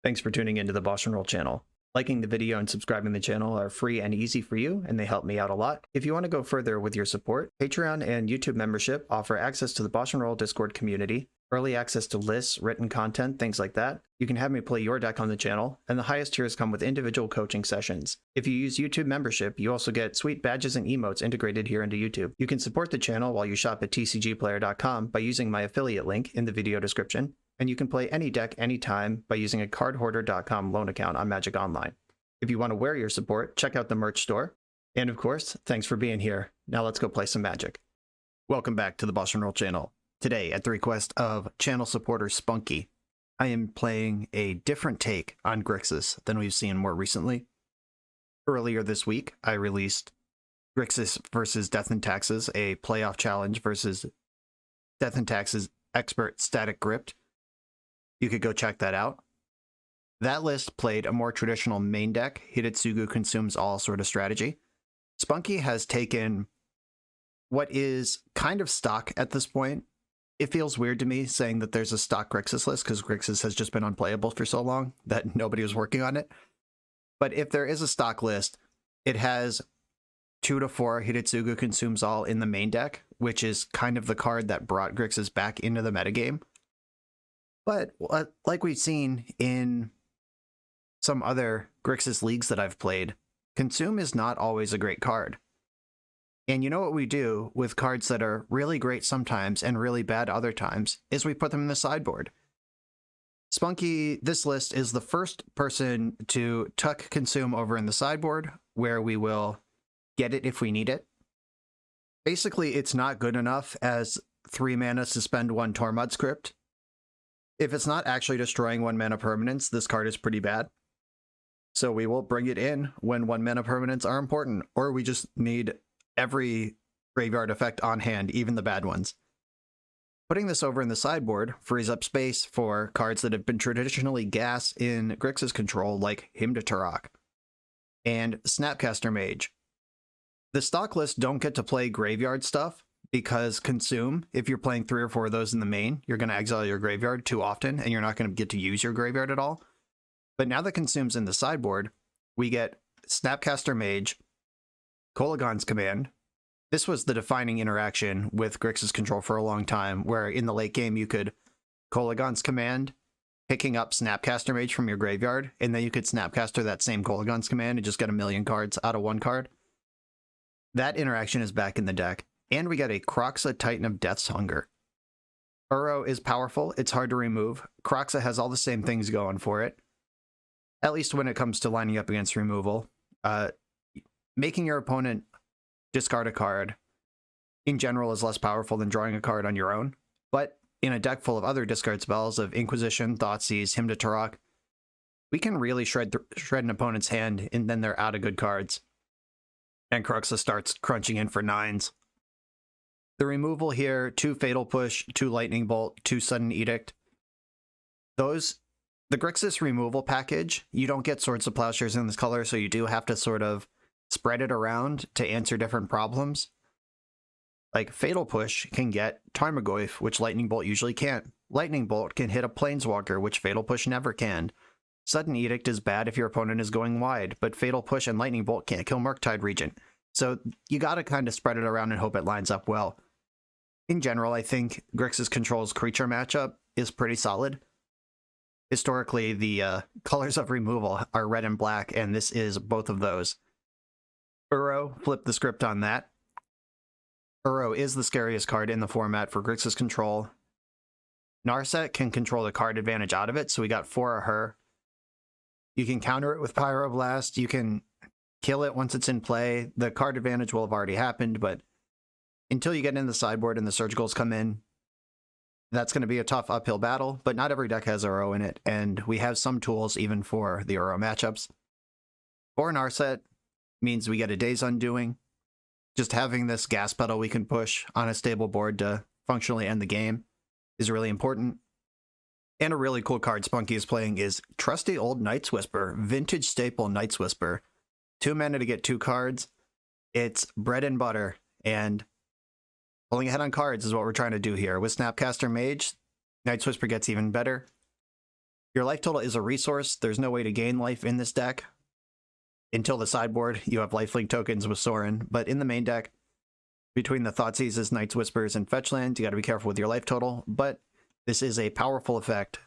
Thanks for tuning into the BoshNRoll channel. Liking the video and subscribing to the channel are free and easy for you, and they help me out a lot. If you want to go further with your support, Patreon and YouTube membership offer access to the BoshNRoll Discord community, early access to lists, written content, things like that. You can have me play your deck on the channel, and the highest tiers come with individual coaching sessions. If you use YouTube membership, you also get sweet badges and emotes integrated here into YouTube. You can support the channel while you shop at tcgplayer.com by using my affiliate link in the video description, and you can play any deck anytime by using a cardhoarder.com loan account on Magic Online. If you want to wear your support, check out the merch store. And of course, thanks for being here. Now let's go play some Magic. Welcome back to the BoshNRoll channel. Today, at the request of channel supporter Spunky, I am playing a different take on Grixis than we've seen more recently. Earlier this week, I released Grixis versus Death and Taxes, a playoff challenge versus Death and Taxes Expert Static Gripped. You could go check that out. That list played a more traditional main deck, Hidetsugu consumes all sort of strategy. Spunky has taken what is kind of stock at this point. It feels weird to me saying that there's a stock Grixis list because Grixis has just been unplayable for so long that nobody was working on it. But if there is a stock list, it has 2 to 4 Hidetsugu consumes all in the main deck, which is kind of the card that brought Grixis back into the metagame. But like we've seen in some other Grixis leagues that I've played, Consume is not always a great card. And you know what we do with cards that are really great sometimes and really bad other times is we put them in the sideboard. Spunky, this list is the first person to tuck Consume over in the sideboard, where we will get it if we need it. Basically, it's not good enough as 3 mana suspend 1 Tormod script. If it's not actually destroying 1 mana permanents, this card is pretty bad. So we will bring it in when 1 mana permanents are important, or we just need every graveyard effect on hand, even the bad ones. Putting this over in the sideboard frees up space for cards that have been traditionally gas in Grixis Control, like Tourach and Snapcaster Mage. The stock list don't get to play graveyard stuff, because Consume, if you're playing 3 or 4 of those in the main, you're going to exile your graveyard too often, and you're not going to get to use your graveyard at all. But now that Consume's in the sideboard, we get Snapcaster Mage, Kolaghan's Command. This was the defining interaction with Grixis Control for a long time, where in the late game you could Kolaghan's Command, picking up Snapcaster Mage from your graveyard, and then you could Snapcaster that same Kolaghan's Command and just get 1,000,000 cards out of 1 card. That interaction is back in the deck. And we got a Kroxa Titan of Death's Hunger. Uro is powerful, it's hard to remove. Kroxa has all the same things going for it, at least when it comes to lining up against removal. Making your opponent discard a card, in general, is less powerful than drawing a card on your own. But in a deck full of other discard spells of Inquisition, Thoughtseize, Tourach, we can really shred an opponent's hand, and then they're out of good cards. And Kroxa starts crunching in for 9s. The removal here, 2 Fatal Push, 2 Lightning Bolt, 2 Sudden Edict. The Grixis removal package, you don't get Swords of Plowshares in this color, so you do have to sort of spread it around to answer different problems. Like, Fatal Push can get Tarmogoyf, which Lightning Bolt usually can't. Lightning Bolt can hit a Planeswalker, which Fatal Push never can. Sudden Edict is bad if your opponent is going wide, but Fatal Push and Lightning Bolt can't kill Murktide Regent. So you gotta kind of spread it around and hope it lines up well. In general, I think Grixis Control's creature matchup is pretty solid. Historically, the colors of removal are red and black, and this is both of those. Uro flipped the script on that. Uro is the scariest card in the format for Grixis Control. Narset can control the card advantage out of it, so we got 4 of her. You can counter it with Pyroblast, you can kill it once it's in play. The card advantage will have already happened, but until you get in the sideboard and the surgicals come in, that's going to be a tough uphill battle, but not every deck has Uro in it, and we have some tools even for the Uro matchups. 4 Narset means we get a Day's Undoing. Just having this gas pedal we can push on a stable board to functionally end the game is really important. And a really cool card Spunky is playing is Trusty Old Night's Whisper, vintage staple Night's Whisper. 2 mana to get 2 cards. It's bread and butter, and pulling ahead on cards is what we're trying to do here. With Snapcaster Mage, Night's Whisper gets even better. Your life total is a resource. There's no way to gain life in this deck. Until the sideboard, you have lifelink tokens with Sorin, but in the main deck, between the Thoughtseizes, Night's Whispers, and fetch lands, you got to be careful with your life total, but this is a powerful effect.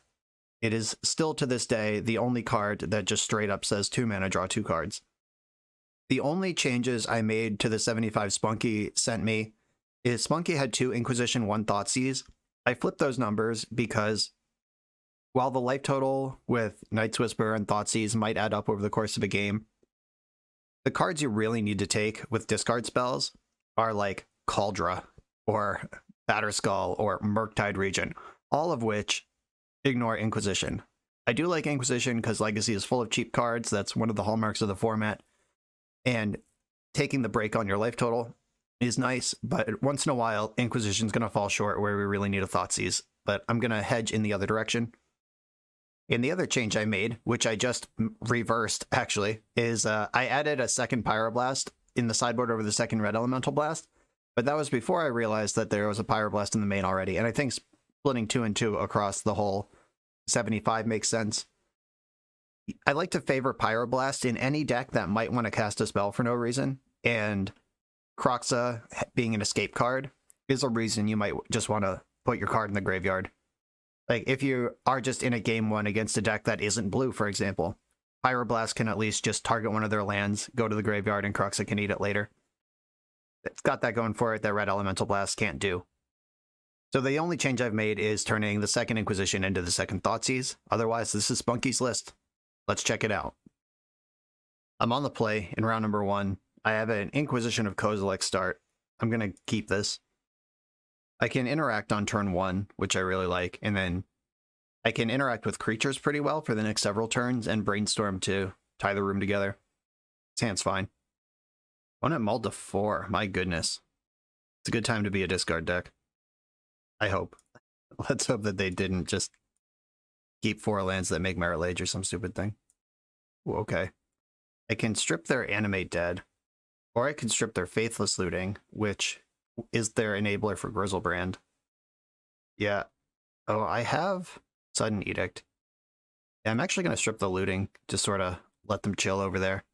It is still to this day the only card that just straight up says 2 mana, draw 2 cards. The only changes I made to the 75 Spunky sent me is Spunky had 2 Inquisition, 1 Thoughtseize. I flipped those numbers because while the life total with Night's Whisper and Thoughtseize might add up over the course of a game, the cards you really need to take with discard spells are like Cauldra or Batterskull or Murktide Regent, all of which ignore Inquisition. I do like Inquisition because Legacy is full of cheap cards. That's one of the hallmarks of the format. And taking the break on your life total is nice, but once in a while, Inquisition's going to fall short where we really need a Thoughtseize. But I'm going to hedge in the other direction. And the other change I made, which I just reversed, actually, is I added a second Pyroblast in the sideboard over the second Red Elemental Blast. But that was before I realized that there was a Pyroblast in the main already. And I think splitting 2 and 2 across the whole 75 makes sense. I like to favor Pyroblast in any deck that might want to cast a spell for no reason. And Kroxa, being an escape card, is a reason you might just want to put your card in the graveyard. Like, if you are just in a game 1 against a deck that isn't blue, for example, Pyroblast can at least just target one of their lands, go to the graveyard, and Kroxa can eat it later. It's got that going for it that Red Elemental Blast can't do. So the only change I've made is turning the second Inquisition into the second Thoughtseize. Otherwise, this is Spunky's list. Let's check it out. I'm on the play in round number 1. I have an Inquisition of Kozilek start. I'm going to keep this. I can interact on turn 1, which I really like, and then I can interact with creatures pretty well for the next several turns and brainstorm to tie the room together. This hand's fine. Opponent mulled to 4. My goodness. It's a good time to be a discard deck. I hope. Let's hope that they didn't just keep 4 lands that make Merit Lage or some stupid thing. Ooh, okay. I can strip their Animate Dead, or I can strip their Faithless Looting, which is their enabler for Grizzlebrand. Yeah. Oh, I have Sudden Edict. Yeah, I'm actually going to strip the looting to sort of let them chill over there.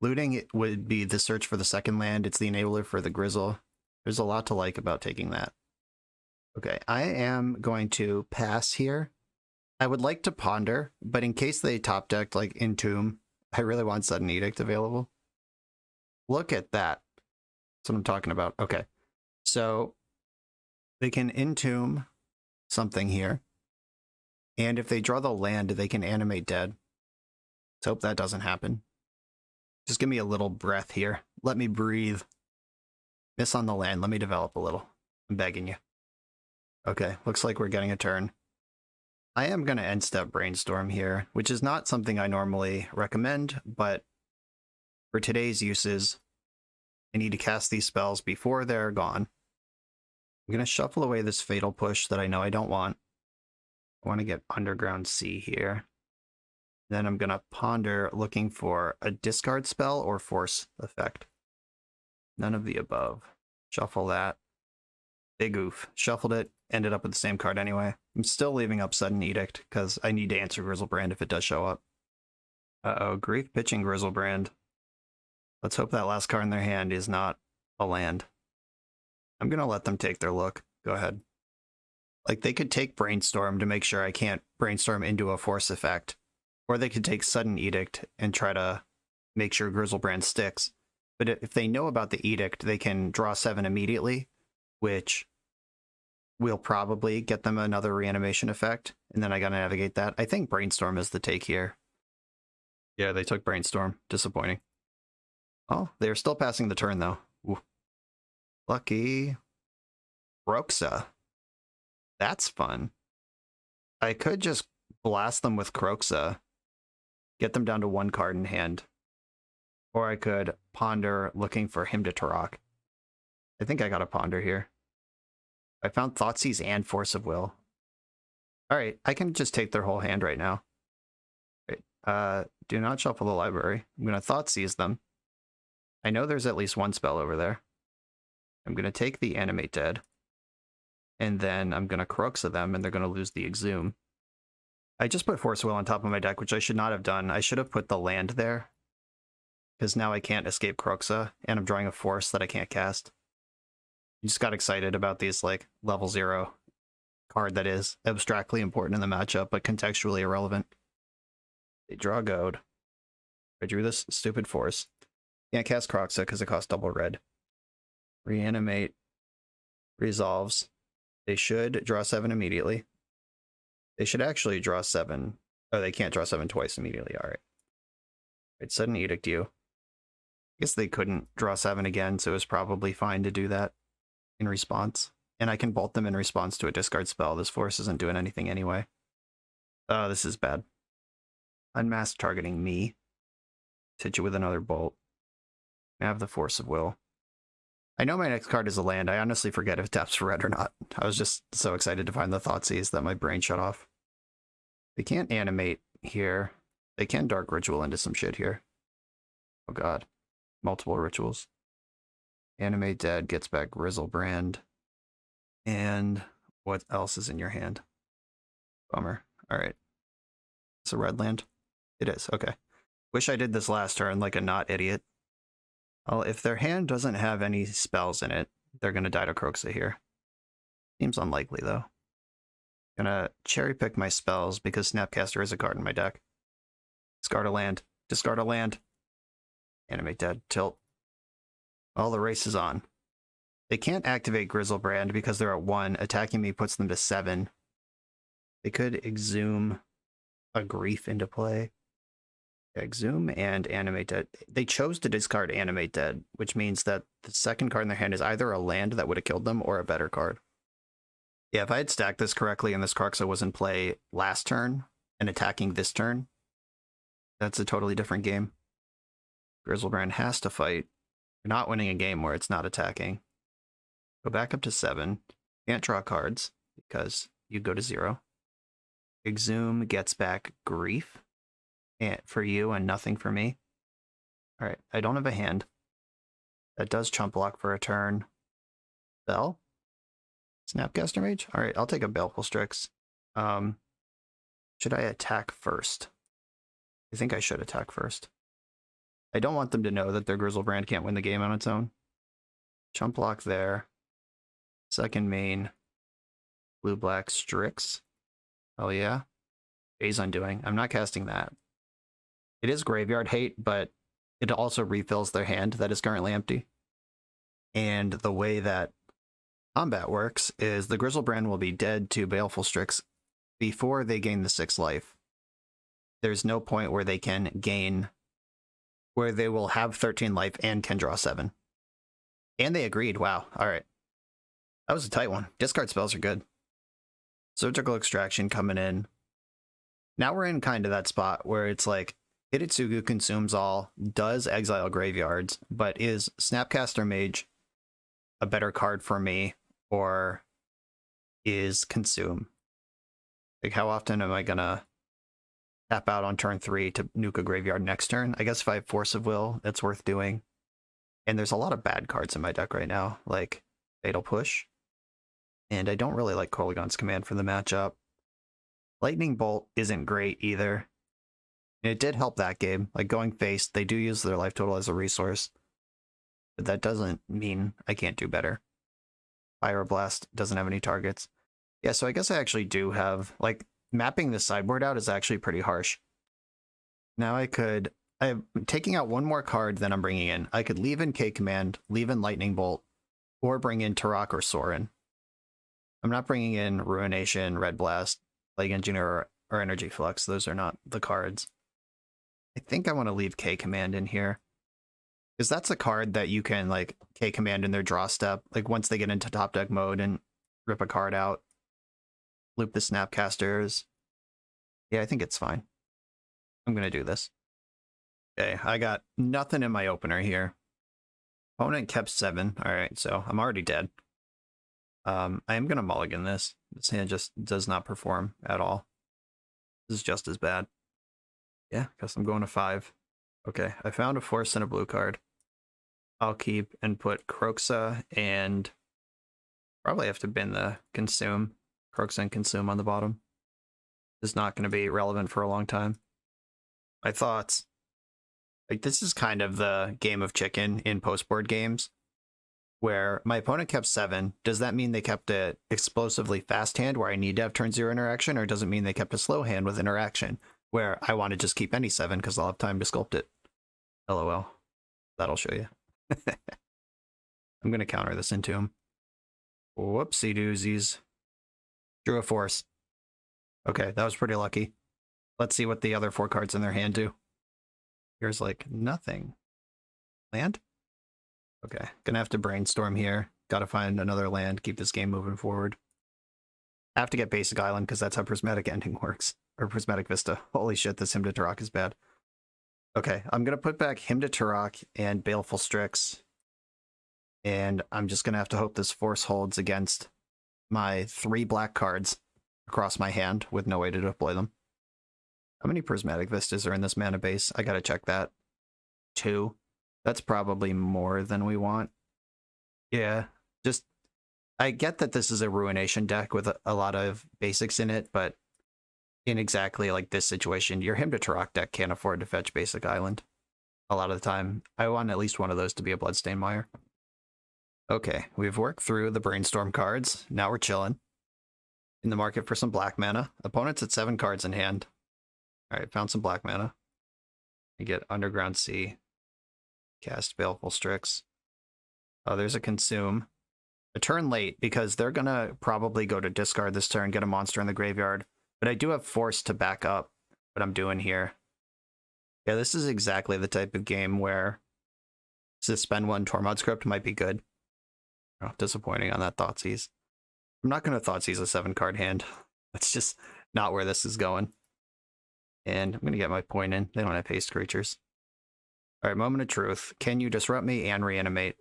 Looting it would be the search for the second land. It's the enabler for the Grizzle. There's a lot to like about taking that. Okay, I am going to pass here. I would like to ponder, but in case they top decked like Entomb, I really want Sudden Edict available. Look at that. That's what I'm talking about. Okay, so they can Entomb something here. And if they draw the land, they can Animate Dead. Let's hope that doesn't happen. Just give me a little breath here. Let me breathe. Miss on the land. Let me develop a little. I'm begging you. Okay, looks like we're getting a turn. I am going to end step Brainstorm here, which is not something I normally recommend, but for today's uses, I need to cast these spells before they're gone. I'm going to shuffle away this Fatal Push that I know I don't want. I want to get Underground Sea here. Then I'm going to ponder looking for a discard spell or force effect. None of the above. Shuffle that. Big oof. Shuffled it. Ended up with the same card anyway. I'm still leaving up Sudden Edict because I need to answer Grizzlebrand if it does show up. Uh-oh. Grief pitching Grizzlebrand. Let's hope that last card in their hand is not a land. I'm going to let them take their look. Go ahead. Like, they could take Brainstorm to make sure I can't Brainstorm into a force effect. Or they could take Sudden Edict and try to make sure Grizzlebrand sticks. But if they know about the Edict, they can draw 7 immediately, which will probably get them another reanimation effect. And then I gotta navigate that. I think Brainstorm is the take here. Yeah, they took Brainstorm. Disappointing. Oh, they're still passing the turn, though. Ooh. Lucky. Kroxa. That's fun. I could just blast them with Kroxa. Get them down to 1 card in hand. Or I could ponder looking for him to Tourach. I think I got a ponder here. I found Thoughtseize and Force of Will. Alright, I can just take their whole hand right now. Right. Do not shuffle the library. I'm going to Thoughtseize them. I know there's at least 1 spell over there. I'm going to take the Animate Dead. And then I'm going to Kroxa them, and they're going to lose the Exhume. I just put Force Will on top of my deck, which I should not have done. I should have put the land there, because now I can't escape Kroxa, and I'm drawing a Force that I can't cast. I just got excited about these, like, level 0 card that is abstractly important in the matchup, but contextually irrelevant. They draw Goad. I drew this stupid Force. Can't cast Kroxa because it costs double red. Reanimate. Resolves. They should draw 7 immediately. They should actually draw 7. Oh, they can't draw 7 twice immediately. All right. Right, Sudden Edict you. I guess they couldn't draw 7 again, so it was probably fine to do that in response. And I can bolt them in response to a discard spell. This Force isn't doing anything anyway. Oh, this is bad. Unmask targeting me. Hit you with another bolt. I have the Force of Will. I know my next card is a land. I honestly forget if it taps for red or not. I was just so excited to find the Thoughtseize that my brain shut off. They can't animate here. They can Dark Ritual into some shit here. Oh god. Multiple rituals. Animate Dead gets back Grizzlebrand. And what else is in your hand? Bummer. Alright. It's a red land? It is, okay. Wish I did this last turn like a not idiot. Well, if their hand doesn't have any spells in it, they're going to die to Kroxa here. Seems unlikely, though. Gonna cherry pick my spells because Snapcaster is a card in my deck. Discard a land. Discard a land. Animate Dead. Tilt. Well, the race is on. They can't activate Grizzlebrand because they're at 1. Attacking me puts them to 7. They could exhume a Grief into play. Exhume and Animate Dead. They chose to discard Animate Dead, which means that the second card in their hand is either a land that would have killed them or a better card. Yeah, if I had stacked this correctly and this Kroxa was in play last turn and attacking this turn, that's a totally different game. Grizzlebrand has to fight. You're not winning a game where it's not attacking. Go back up to 7. Can't draw cards because you go to 0. Exhume gets back Grief for you and nothing for me. All right, I don't have a hand. That does chump block for a turn. Bell? Snapcaster Mage? All right, I'll take a Baleful Strix. Should I attack first? I think I should attack first. I don't want them to know that their Grizzlebrand can't win the game on its own. Chump block there. Second main. Blue-black Strix. Oh yeah. Phase Undoing. I'm not casting that. It is Graveyard Hate, but it also refills their hand that is currently empty. And the way that combat works is the Grizzlebrand will be dead to Baleful Strix before they gain the 6 life. There's no point where they can gain, where they will have 13 life and can draw 7. And they agreed. Wow. All right. That was a tight one. Discard spells are good. Surgical Extraction coming in. Now we're in kind of that spot where it's like Hidetsugu consumes all, does exile graveyards, but is Snapcaster Mage a better card for me, or is Consume? Like, how often am I gonna tap out on turn 3 to nuke a graveyard next turn? I guess if I have Force of Will, that's worth doing. And there's a lot of bad cards in my deck right now, like Fatal Push. And I don't really like Kolaghan's Command for the matchup. Lightning Bolt isn't great either. It did help that game. Like, going face, they do use their life total as a resource. But that doesn't mean I can't do better. Pyroblast doesn't have any targets. Yeah, so I guess I actually do have, like, mapping the sideboard out is actually pretty harsh. Now I'm taking out one more card than I'm bringing in. I could leave in K-Command, leave in Lightning Bolt, or bring in Tourach or Sorin. I'm not bringing in Ruination, Red Blast, Plague Engineer, or Energy Flux. Those are not the cards. I think I want to leave K-Command in here, because that's a card that you can, like, K-Command in their draw step, like, once they get into top deck mode and rip a card out. Loop the Snapcasters. Yeah, I think it's fine. I'm going to do this. Okay, I got nothing in my opener here. Opponent kept 7. All right, so I'm already dead. I am going to mulligan this. This hand just does not perform at all. This is just as bad. Yeah, guess I'm going to 5. Okay, I found a Force and a blue card. I'll keep and put Kroxa and probably have to bin the Consume. Kroxa and Consume on the bottom. is not going to be relevant for a long time. My thoughts. Like, this is kind of the game of chicken in post-board games, where my opponent kept 7. Does that mean they kept an explosively fast hand where I need to have turn 0 interaction, or does it mean they kept a slow hand with interaction where I want to just keep any 7 because I'll have time to sculpt it? LOL. That'll show you. I'm going to counter this into him. Whoopsie doozies. Drew a force. Okay, that was pretty lucky. Let's see what the other 4 cards in their hand do. Here's like nothing. Land? Okay, gonna have to brainstorm here. Gotta find another land, keep this game moving forward. I have to get Basic Island because that's how Prismatic Ending works. Or Prismatic Vista. Holy shit, this Hymn to Tourach is bad. Okay, I'm gonna put back Hymn to Tourach and Baleful Strix. And I'm just gonna have to hope this force holds against my 3 black cards across my hand with no way to deploy them. How many Prismatic Vistas are in this mana base? I gotta check that. 2. That's probably more than we want. Yeah, just... I get that this is a Ruination deck with a lot of basics in it, but in exactly like this situation, your Hymn to Tourach deck can't afford to fetch Basic Island. A lot of the time. I want at least one of those to be a Bloodstained Mire. Okay, we've worked through the Brainstorm cards. Now we're chilling. In the market for some black mana. Opponent's at 7 cards in hand. Alright, found some black mana. You get Underground Sea. Cast Baleful Strix. Oh, there's a Consume. A turn late, because they're gonna probably go to discard this turn, get a monster in the graveyard. But I do have Force to back up what I'm doing here. Yeah, this is exactly the type of game where Suspend 1 Tormod Script might be good. Oh, disappointing on that Thoughtseize. I'm not going to Thoughtseize a 7-card hand. That's just not where this is going. And I'm going to get my point in. They don't have haste creatures. Alright, Moment of Truth. Can you disrupt me and reanimate?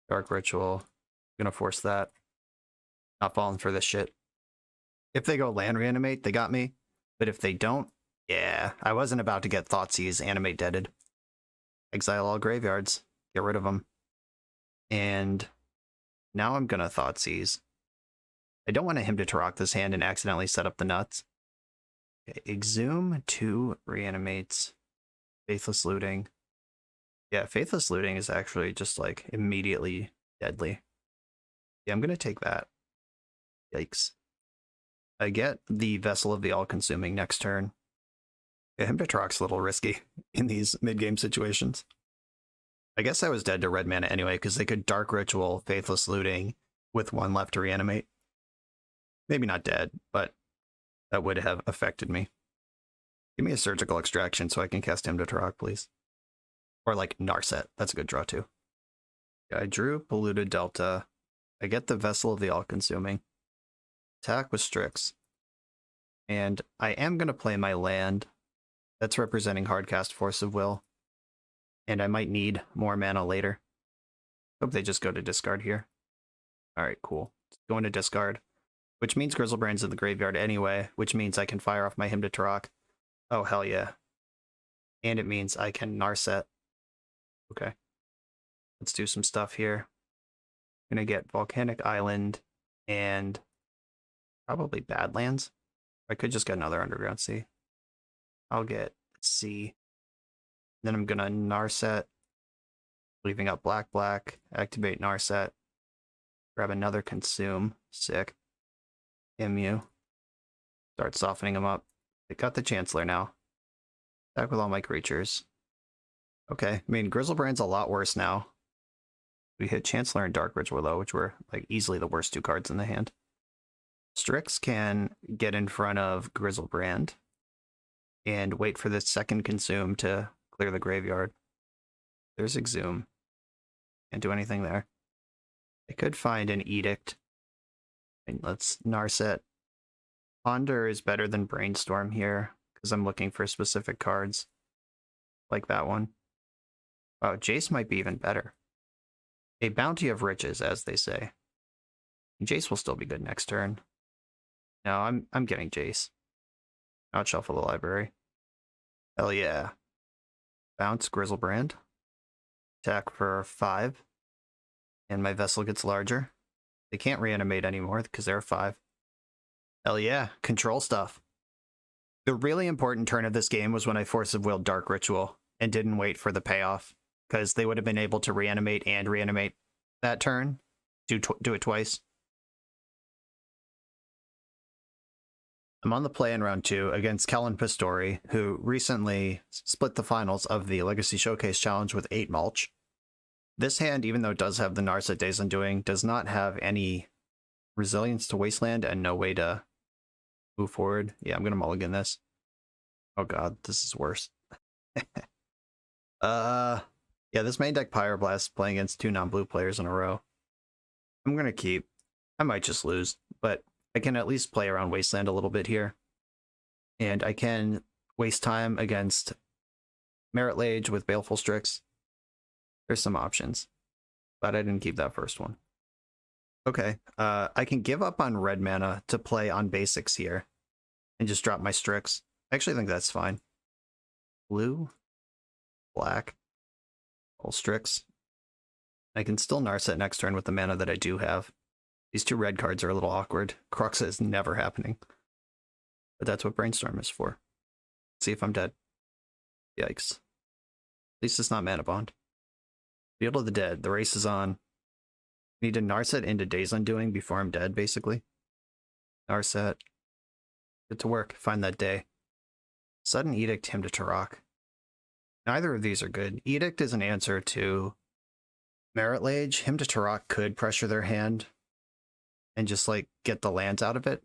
Dark Ritual. I'm going to force that. Not falling for this shit. If they go land reanimate, they got me. But if they don't, yeah, I wasn't about to get Thoughtseize, animate deaded. Exile all graveyards. Get rid of them. And now I'm going to Thoughtseize. I don't want to Hymn to Tourach this hand and accidentally set up the nuts. Okay, Exhume 2 reanimates. Faithless Looting. Yeah, Faithless Looting is actually just like immediately deadly. Yeah, I'm going to take that. Yikes. I get the Vessel of the All-Consuming next turn. Yeah, Hymn to Tourach's a little risky in these mid-game situations. I guess I was dead to red mana anyway, because they could Dark Ritual, Faithless Looting, with 1 left to reanimate. Maybe not dead, but that would have affected me. Give me a Surgical Extraction so I can cast Hymn to Tourach, please. Or like Narset, that's a good draw too. Yeah, I drew Polluted Delta. I get the Vessel of the All-Consuming. Attack with Strix. And I am going to play my land. That's representing Hardcast Force of Will. And I might need more mana later. Hope they just go to discard here. Alright, cool. Going to discard. Which means Grizzlebrand's in the graveyard anyway, which means I can fire off my Hymn to Tourach. Oh, hell yeah. And it means I can Narset. Okay. Let's do some stuff here. I'm gonna get Volcanic Island and probably Badlands. I could just get another Underground Sea. I'll get Sea. Then I'm gonna Narset, leaving out black, activate Narset, grab another Consume, sick. Immune. Start softening them up. They got the Chancellor now. Back with all my creatures. Okay, I mean, Grizzlebrand's a lot worse now. We hit Chancellor and Dark Ritual though, which were like easily the worst 2 cards in the hand. Strix can get in front of Grizzlebrand and wait for the second Consume to clear the graveyard. There's Exhume. Can't do anything there. I could find an Edict. And let's Narset. Ponder is better than Brainstorm here, because I'm looking for specific cards. Like that one. Oh, Jace might be even better. A Bounty of Riches, as they say. Jace will still be good next turn. No, I'm getting Jace. Not shuffle the library. Hell yeah. Bounce Grizzlebrand. Attack for 5. And my vessel gets larger. They can't reanimate anymore because they're 5. Hell yeah, control stuff. The really important turn of this game was when I Force of Willed Dark Ritual and didn't wait for the payoff, because they would have been able to reanimate that turn, do it twice. I'm on the play in round 2 against Kellen Pistori, who recently split the finals of the Legacy Showcase Challenge with 8 mulch. This hand, even though it does have the Narset Days Undoing, does not have any resilience to Wasteland and no way to move forward. Yeah, I'm going to mulligan this. Oh god, this is worse. Yeah, this main deck Pyroblast playing against 2 non-blue players in a row. I'm going to keep. I might just lose, but I can at least play around Wasteland a little bit here. And I can waste time against Merit Lage with Baleful Strix. There's some options, but I didn't keep that first one. Okay, I can give up on red mana to play on basics here and just drop my Strix. I actually think that's fine. Blue, black, all Strix. I can still Narset next turn with the mana that I do have. These 2 red cards are a little awkward. Kroxa is never happening. But that's what Brainstorm is for. Let's see if I'm dead. Yikes. At least it's not Mana Bond. Field of the Dead. The race is on. Need to Narset into Days Undoing before I'm dead, basically. Narset. Get to work. Find that day. Sudden Edict, him to Tourach. Neither of these are good. Edict is an answer to Merit Lage. Him to Tourach could pressure their hand and just, like, get the lands out of it.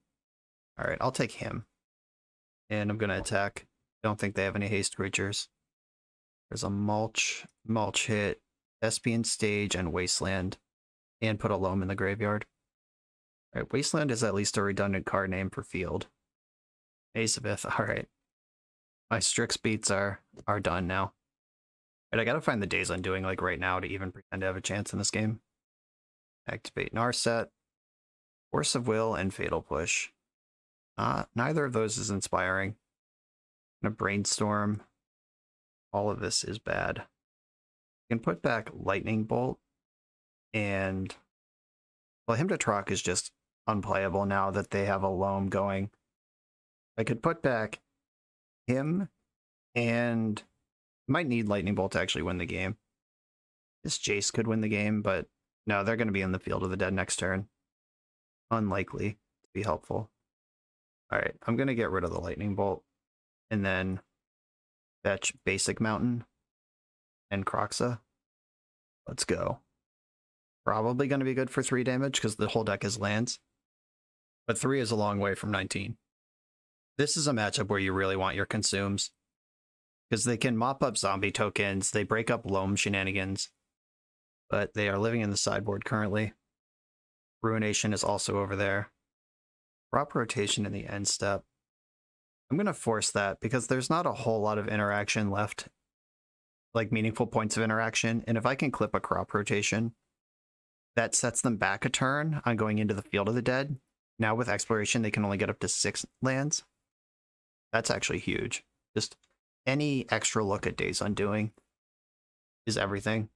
Alright, I'll take him. And I'm gonna attack. Don't think they have any haste creatures. There's a mulch hit, Thespian Stage, and Wasteland. And put a Loam in the graveyard. Alright, Wasteland is at least a redundant card name for field. Azabeth, alright. My Strix beats are done now. But I gotta find the Days Undoing, like, right now to even pretend to have a chance in this game. Activate Narset. Force of Will and Fatal Push. Neither of those is inspiring. I'm gonna Brainstorm. All of this is bad. You can put back Lightning Bolt, and well, him to Tourach is just unplayable now that they have a Loam going. I could put back him, and might need Lightning Bolt to actually win the game. This Jace could win the game, but no, they're going to be in the Field of the Dead next turn. Unlikely to be helpful. Alright, I'm going to get rid of the Lightning Bolt, and then fetch Basic Mountain and Kroxa. Let's go. Probably going to be good for 3 damage, because the whole deck is lands. But 3 is a long way from 19. This is a matchup where you really want your consumes, because they can mop up zombie tokens, they break up Loam shenanigans, but they are living in the sideboard currently. Ruination is also over there. Crop rotation in the end step. I'm going to force that because there's not a whole lot of interaction left, like meaningful points of interaction, and if I can clip a crop rotation, that sets them back a turn on going into the Field of the Dead. Now with Exploration, they can only get up to 6 lands. That's actually huge. Just any extra look at Days Undoing is everything.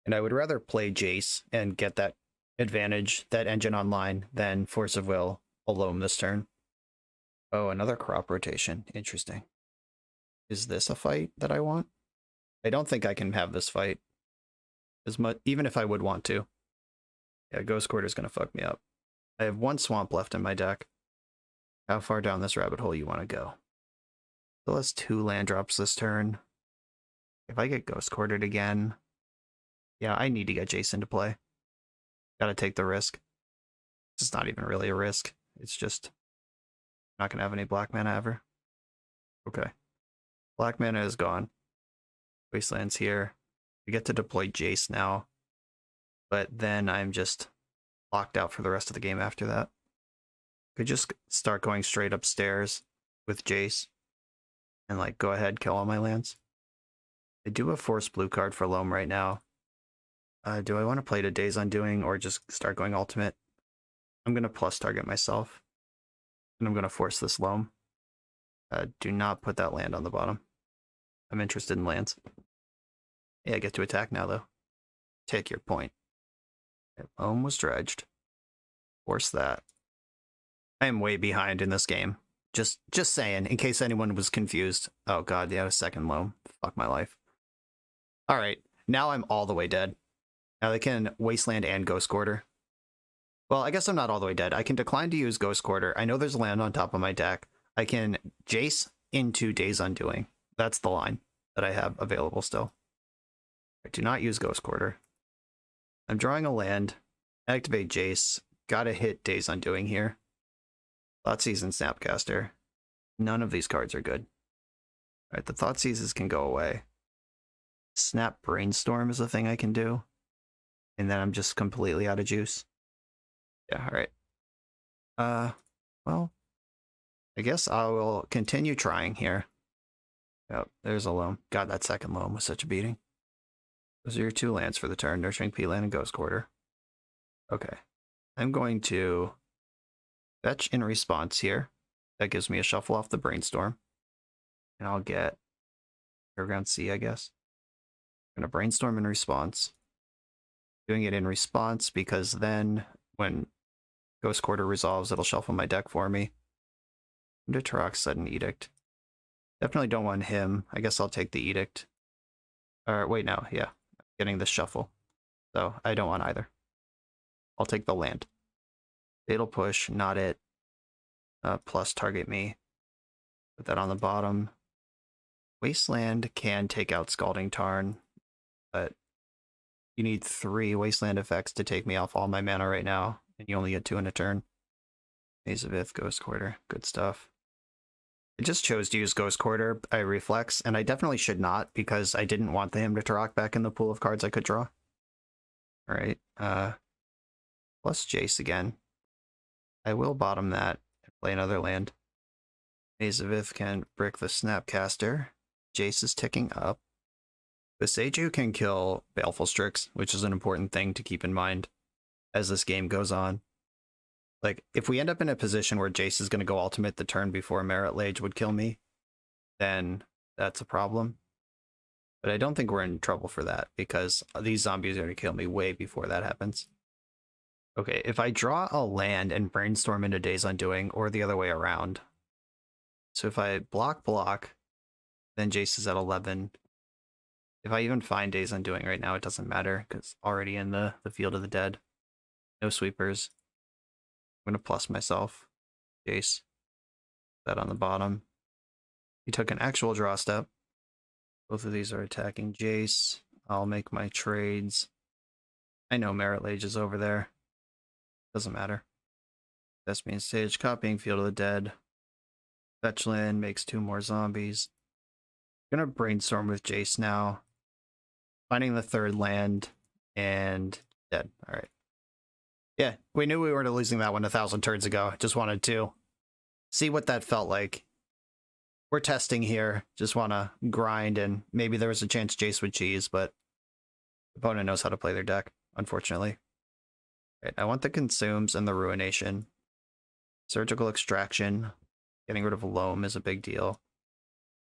And I would rather play Jace and get that advantage, that engine online, than Force of Will alone this turn. Oh, another crop rotation. Interesting. Is this a fight that I want? I don't think I can have this fight as much, even if I would want to. Yeah, Ghost Quarter's gonna fuck me up. I have 1 swamp left in my deck. How far down this rabbit hole you want to go? Still has 2 land drops this turn. If I get Ghost Quartered again, yeah, I need to get Jason to play. Gotta take the risk. It's not even really a risk. It's just not gonna have any black mana ever. Okay. Black mana is gone. Wasteland's here. We get to deploy Jace now. But then I'm just locked out for the rest of the game after that. Could just start going straight upstairs with Jace. And like go ahead, kill all my lands. I do have force blue card for Loam right now. Do I want to play to Days Undoing or just start going ultimate? I'm going to plus target myself. And I'm going to force this Loam. Do not put that land on the bottom. I'm interested in lands. Yeah, I get to attack now though. Take your point. Loam was dredged. Force that. I am way behind in this game. Just saying, in case anyone was confused. Oh god, yeah, a second loam. Fuck my life. Alright, now I'm all the way dead. Now they can Wasteland and Ghost Quarter. Well, I guess I'm not all the way dead. I can decline to use Ghost Quarter. I know there's land on top of my deck. I can Jace into Days Undoing. That's the line that I have available still. I do not use Ghost Quarter. I'm drawing a land. Activate Jace. Gotta hit Days Undoing here. Thoughtseize and Snapcaster. None of these cards are good. Alright, the Thoughtseizes can go away. Snap Brainstorm is a thing I can do. And then I'm just completely out of juice. Yeah, alright. Well, I guess I will continue trying here. Yep, there's a loam. God, that second loam was such a beating. Those are your 2 lands for the turn, Nurturing Peatland and Ghost Quarter. Okay. I'm going to fetch in response here. That gives me a shuffle off the Brainstorm. And I'll get Airground C, I guess. I'm going to Brainstorm in response. Doing it in response because then when Ghost Quarter resolves, it'll shuffle my deck for me. Into Tourach, Sudden Edict. Definitely don't want him. I guess I'll take the Edict. Or wait, no, yeah. Getting this shuffle. So I don't want either. I'll take the land. Fatal Push, not it. Plus target me. Put that on the bottom. Wasteland can take out Scalding Tarn, but you need 3 Wasteland effects to take me off all my mana right now, and you only get 2 in a turn. Maze of Ith, Ghost Quarter, good stuff. I just chose to use Ghost Quarter. I reflex, and I definitely should not because I didn't want the Hymn to Tourach back in the pool of cards I could draw. Alright, plus Jace again. I will bottom that and play another land. Maze of Ith can brick the Snapcaster. Jace is ticking up. The Seiju can kill Baleful Strix, which is an important thing to keep in mind as this game goes on. Like, if we end up in a position where Jace is going to go ultimate the turn before Merit Lage would kill me, then that's a problem. But I don't think we're in trouble for that, because these zombies are going to kill me way before that happens. Okay, if I draw a land and Brainstorm into Days Undoing, or the other way around. So if I block, then Jace is at 11. If I even find Days Undoing right now, it doesn't matter, because it's already in the Field of the Dead. No sweepers. I'm going to plus myself. Jace. That on the bottom. He took an actual draw step. Both of these are attacking Jace. I'll make my trades. I know Merit Lage is over there. Doesn't matter. That's me in stage. Copying Field of the Dead. Fetch land makes 2 more zombies. I'm going to Brainstorm with Jace now. Finding the 3rd land. And dead. Alright. Yeah, we knew we were losing that one 1,000 turns ago. Just wanted to see what that felt like. We're testing here. Just want to grind, and maybe there was a chance Jace would cheese, but the opponent knows how to play their deck, unfortunately. Right, I want the Consumes and the Ruination. Surgical Extraction. Getting rid of Loam is a big deal.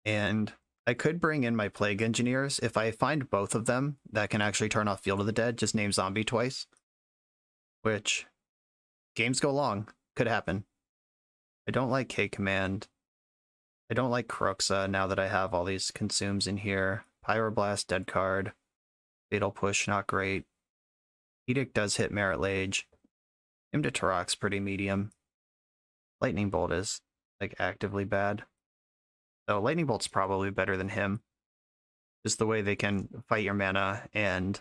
And I could bring in my Plague Engineers. If I find both of them that can actually turn off Field of the Dead, just name Zombie twice. Which, games go long, could happen. I don't like K-Command. I don't like Kroxa now that I have all these Consumes in here. Pyroblast, dead card. Fatal Push, not great. Edict does hit Merit Lage. Hymn to Tourach's pretty medium. Lightning Bolt is, like, actively bad. So Lightning Bolt's probably better than him. Just the way they can fight your mana, and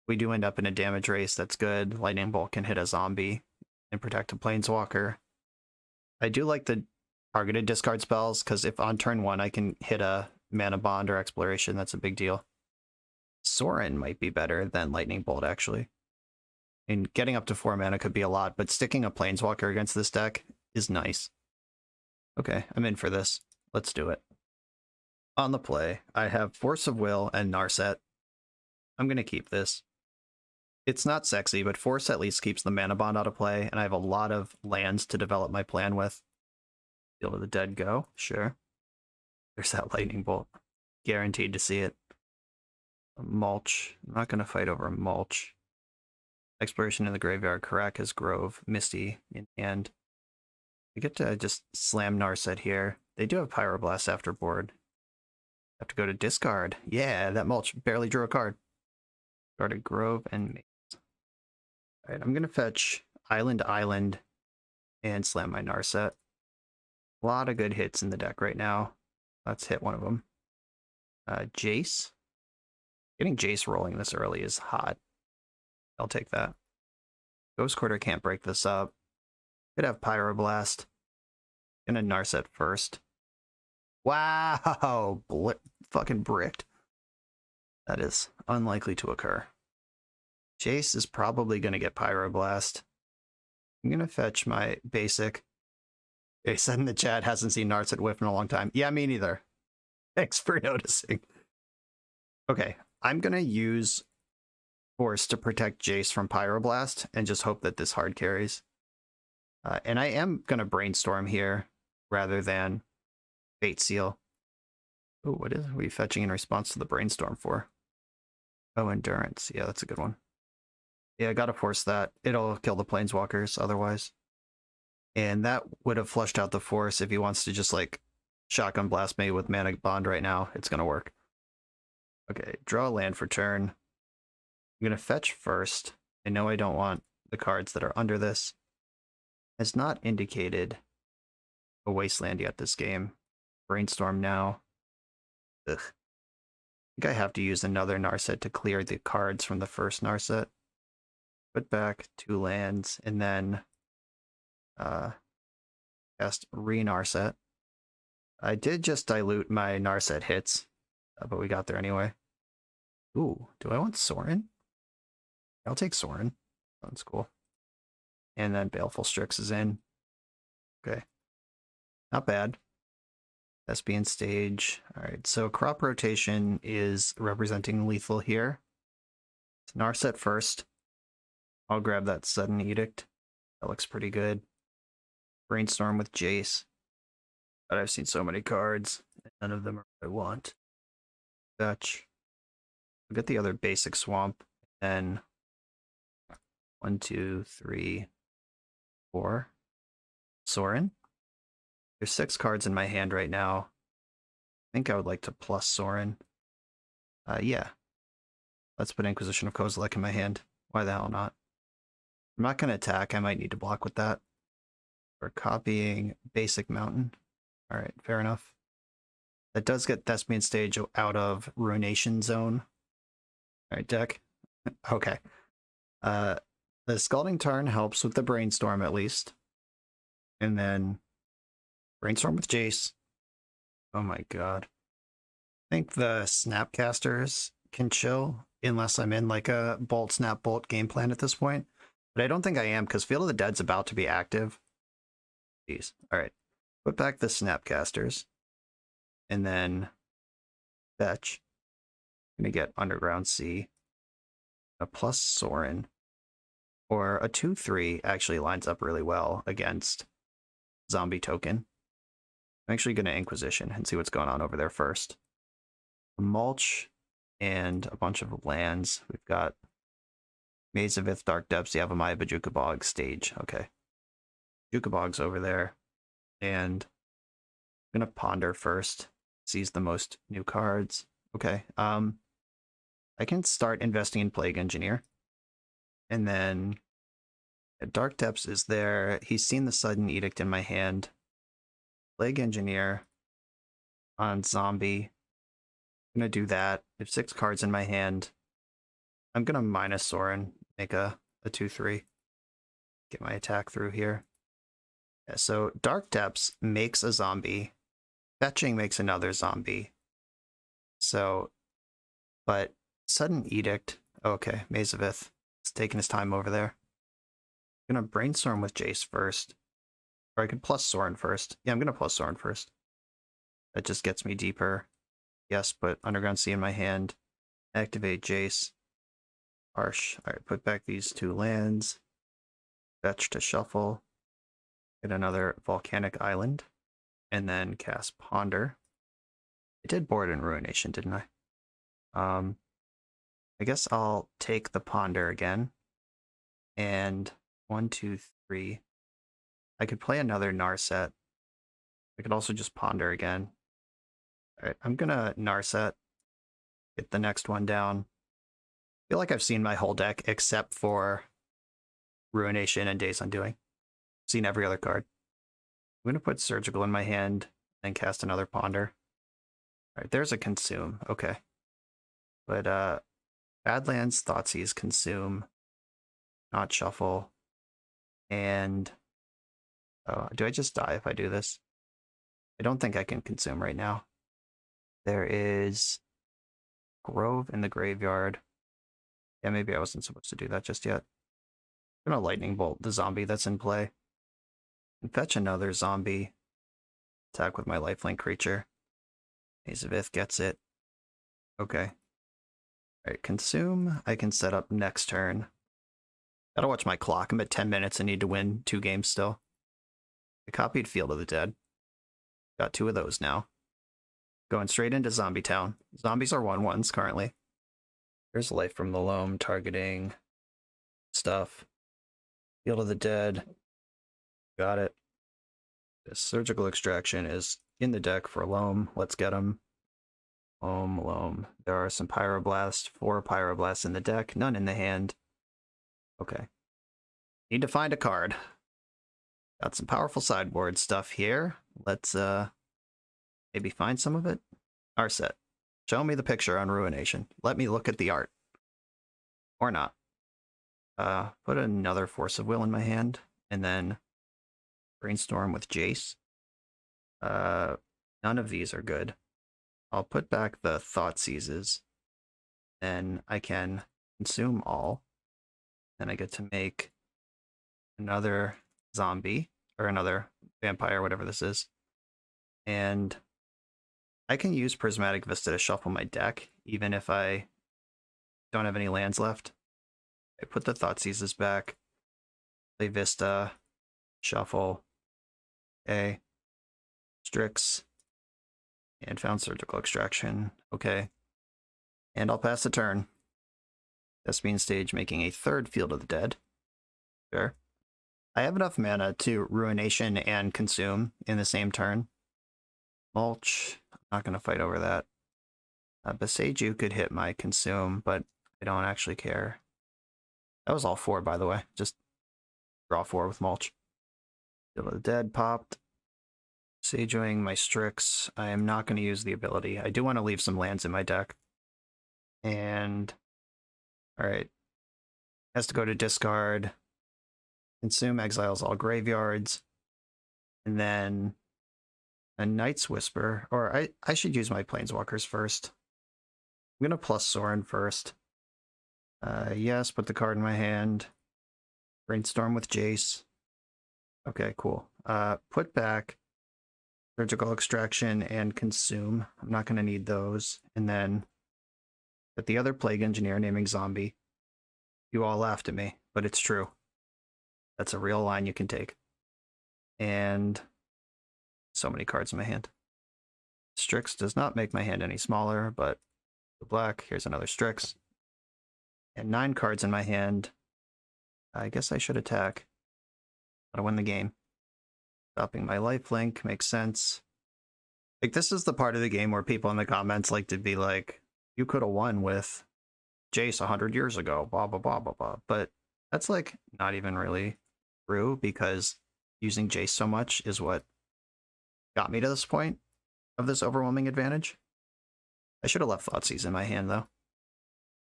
we do end up in a damage race, that's good. Lightning Bolt can hit a zombie and protect a Planeswalker. I do like the targeted discard spells, because if on turn 1 I can hit a Mana Bond or Exploration, that's a big deal. Sorin might be better than Lightning Bolt, actually. And getting up to 4 mana could be a lot, but sticking a Planeswalker against this deck is nice. Okay, I'm in for this. Let's do it. On the play, I have Force of Will and Narset. I'm going to keep this. It's not sexy, but Force at least keeps the Mana Bond out of play, and I have a lot of lands to develop my plan with. Field of the Dead go, sure. There's that Lightning Bolt. Guaranteed to see it. Mulch. I'm not going to fight over Mulch. Exploration in the Graveyard, Caracas Grove, Misty in hand. I get to just slam Narset here. They do have Pyroblast after board. Have to go to discard. Yeah, that mulch barely drew a card. Guarded Grove and Maze. Alright, I'm gonna fetch Island, and slam my Narset. A lot of good hits in the deck right now. Let's hit one of them. Jace. Getting Jace rolling this early is hot. I'll take that. Ghost Quarter can't break this up. Could have Pyroblast. Gonna Narset first. Wow! Fucking bricked. That is unlikely to occur. Jace is probably gonna get Pyroblast. I'm gonna fetch my basic. They said in the chat hasn't seen Narset whiff in a long time. Yeah, me neither. Thanks for noticing. Okay, I'm gonna use Force to protect Jace from Pyroblast and just hope that this hard carries. And I am gonna Brainstorm here rather than Fate Seal. Oh, what are we fetching in response to the Brainstorm for? Oh, Endurance. Yeah, that's a good one. Yeah, I gotta force that. It'll kill the Planeswalkers otherwise. And that would have flushed out the Force if he wants to just like Shotgun Blast me with Mana Bond right now. It's gonna work. Okay, draw a land for turn. I'm gonna fetch first. I know I don't want the cards that are under this. It's not indicated a Wasteland yet this game. Brainstorm now. Ugh. I think I have to use another Narset to clear the cards from the first Narset. Put back 2 lands, and then cast re-Narset. I did just dilute my Narset hits, but we got there anyway. Ooh, do I want Sorin? I'll take Sorin. Sounds cool. And then Baleful Strix is in. Okay. Not bad. Thespian Stage. Alright, so crop rotation is representing lethal here. It's Narset first. I'll grab that Sudden Edict. That looks pretty good. Brainstorm with Jace. But I've seen so many cards. None of them are what I want. Fetch. We'll get the other basic swamp. And 1, 2, 3, 4. Sorin. There's 6 cards in my hand right now. I think I would like to plus Sorin. Yeah. Let's put Inquisition of Kozilek in my hand. Why the hell not? I'm not going to attack. I might need to block with that. We're copying Basic Mountain. Alright, fair enough. That does get Thespian Stage out of Ruination Zone. Alright, deck. Okay. The Scalding Tarn helps with the Brainstorm at least. And then Brainstorm with Jace. Oh my god. I think the Snapcasters can chill unless I'm in like a Bolt, Snap, Bolt game plan at this point. But I don't think I am because Field of the Dead's about to be active. Jeez. Alright. Put back the Snapcasters. And then fetch. I'm gonna get Underground Sea. A plus Sorin. Or a 2-3 actually lines up really well against Zombie Token. I'm actually going to Inquisition and see what's going on over there first. Mulch and a bunch of lands. We've got Maze of Ith, Dark Depths, Yavimaya, Bajuka Bog, Stage. Okay. Bajuka Bog's over there. And I'm going to Ponder first. Seize the most new cards. Okay. I can start investing in Plague Engineer. And then Dark Depths is there. He's seen the Sudden Edict in my hand. Plague Engineer on Zombie. I'm going to do that. I have 6 cards in my hand. I'm going to minus Sorin, make a 2-3. Get my attack through here. Yeah, so Dark Depths makes a zombie. Fetching makes another zombie. So, but Sudden Edict. Okay, Maze of Ith. It's taking his time over there. I'm going to Brainstorm with Jace first. Or I could plus Sorin first. Yeah, I'm going to plus Sorin first. That just gets me deeper. Yes, put Underground Sea in my hand. Activate Jace. Harsh. Alright, put back these 2 lands. Fetch to shuffle. Get another Volcanic Island. And then cast Ponder. I did board in Ruination, didn't I? I guess I'll take the Ponder again. And 1, 2, 3. I could play another Narset. I could also just ponder again. All right, I'm gonna Narset, get the next one down. I feel like I've seen my whole deck except for Ruination and Days Undoing. Seen every other card. I'm gonna put Surgical in my hand and cast another Ponder. All right, there's a Consume. Okay. But Badlands, Thoughtseize, Consume, not Shuffle, and do I just die if I do this? I don't think I can Consume right now. There is Grove in the graveyard. Yeah, maybe I wasn't supposed to do that just yet. I'm gonna Lightning Bolt the zombie that's in play. And fetch another zombie. Attack with my lifelink creature. Maze of Ith gets it. Okay. Alright, Consume. I can set up next turn. Gotta watch my clock. I'm at 10 minutes and need to win 2 games still. I copied Field of the Dead. Got 2 of those now. Going straight into Zombie Town. Zombies are 1/1s currently. There's Life from the Loam targeting stuff. Field of the Dead. Got it. This Surgical Extraction is in the deck for Loam. Let's get him. Loam. There are some Pyroblast, 4 Pyroblasts in the deck, none in the hand. Okay. Need to find a card. Got some powerful sideboard stuff here. Let's maybe find some of it. Narset. Show me the picture on Ruination. Let me look at the art. Or not. Put another Force of Will in my hand, and then Brainstorm with Jace. None of these are good. I'll put back the Thought Seizes. Then I can Consume all. Then I get to make another zombie, or another vampire, whatever this is. And I can use Prismatic Vista to shuffle my deck, even if I don't have any lands left. I put the Thought Seizes back, play Vista, shuffle, okay, Strix, and found Surgical Extraction, okay. And I'll pass the turn. Thespian Stage making a 3rd Field of the Dead. Sure. I have enough mana to Ruination and Consume in the same turn. Mulch, I'm not going to fight over that. Boseiju could hit my Consume, but I don't actually care. That was all 4, by the way. Just draw 4 with Mulch. Field of the Dead popped. Sagewing my Strix. I am not going to use the ability. I do want to leave some lands in my deck. And alright. Has to go to discard. Consume, exiles all graveyards. And then a Night's Whisper. Or I should use my Planeswalkers first. I'm going to plus Sorin first. Yes, put the card in my hand. Brainstorm with Jace. Okay, cool. Put back Surgical Extraction and Consume. I'm not going to need those. And then get the other Plague Engineer naming Zombie. You all laughed at me, but it's true. That's a real line you can take. And so many cards in my hand. Strix does not make my hand any smaller, but the black, here's another Strix. And 9 cards in my hand. I guess I should attack. Gotta win the game. Stopping my lifelink makes sense. Like, this is the part of the game where people in the comments like to be like, you could have won with Jace 100 years ago, blah, blah, blah, blah, blah. But that's, like, not even really true, because using Jace so much is what got me to this point of this overwhelming advantage. I should have left Thoughtseize in my hand, though.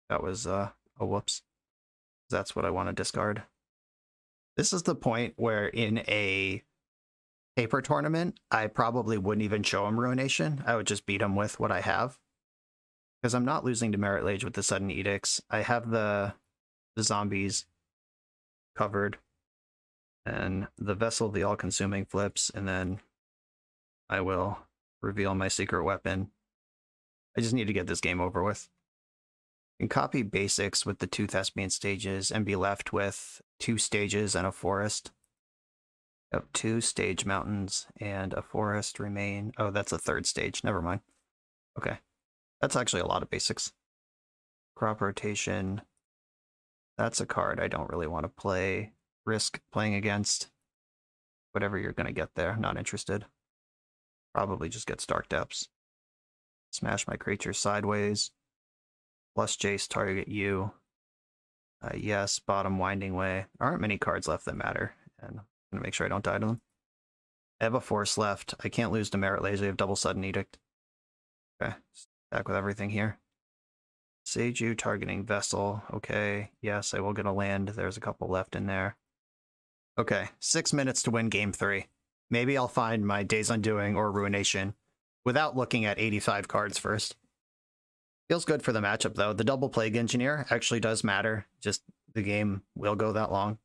That was a whoops. That's what I want to discard. This is the point where in a paper tournament, I probably wouldn't even show him Ruination. I would just beat him with what I have. Because I'm not losing to Merit Lage with the Sudden Edicts. I have the zombies covered. And the Vessel of the All-Consuming flips, and then I will reveal my secret weapon. I just need to get this game over with. You can copy basics with the 2 Thespian stages and be left with 2 stages and a forest. Yep, 2 stage mountains and a forest remain. Oh, that's a 3rd stage. Never mind. Okay. That's actually a lot of basics. Crop rotation. That's a card I don't really want to risk playing against. whatever you're going to get there. Not interested. Probably just get Stark Depths. Smash my creature sideways. Plus Jace, target you. Yes, bottom Winding Way. There aren't many cards left that matter, and I'm going to make sure I don't die to them. I have a Force left. I can't lose to Merit Laser. I have double Sudden Edict. Okay, back with everything here. Seiju targeting Vessel. Okay, yes, I will get a land. There's a couple left in there. Okay, 6 minutes to win game 3. Maybe I'll find my Days Undoing or Ruination without looking at 85 cards first. Feels good for the matchup, though. The double Plague Engineer actually does matter. Just the game will go that long.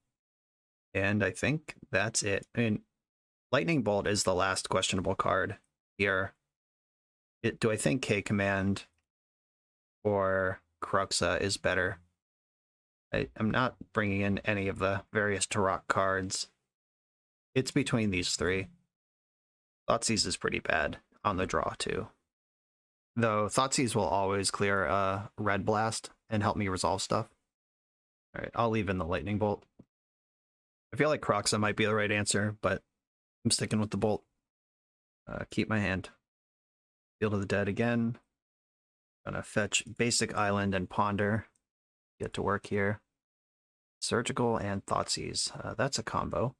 And I think that's it. I mean, Lightning Bolt is the last questionable card here. Do I think K-Command or Kroxa is better? I'm not bringing in any of the various Tourach cards. It's between these three. Thoughtseize is pretty bad on the draw, too. Though Thoughtseize will always clear a Red Blast and help me resolve stuff. Alright, I'll leave in the Lightning Bolt. I feel like Kroxa might be the right answer, but I'm sticking with the Bolt. Keep my hand. Field of the Dead again. Gonna fetch Basic Island and Ponder. Get to work here. Surgical and Thoughtseize. That's a combo.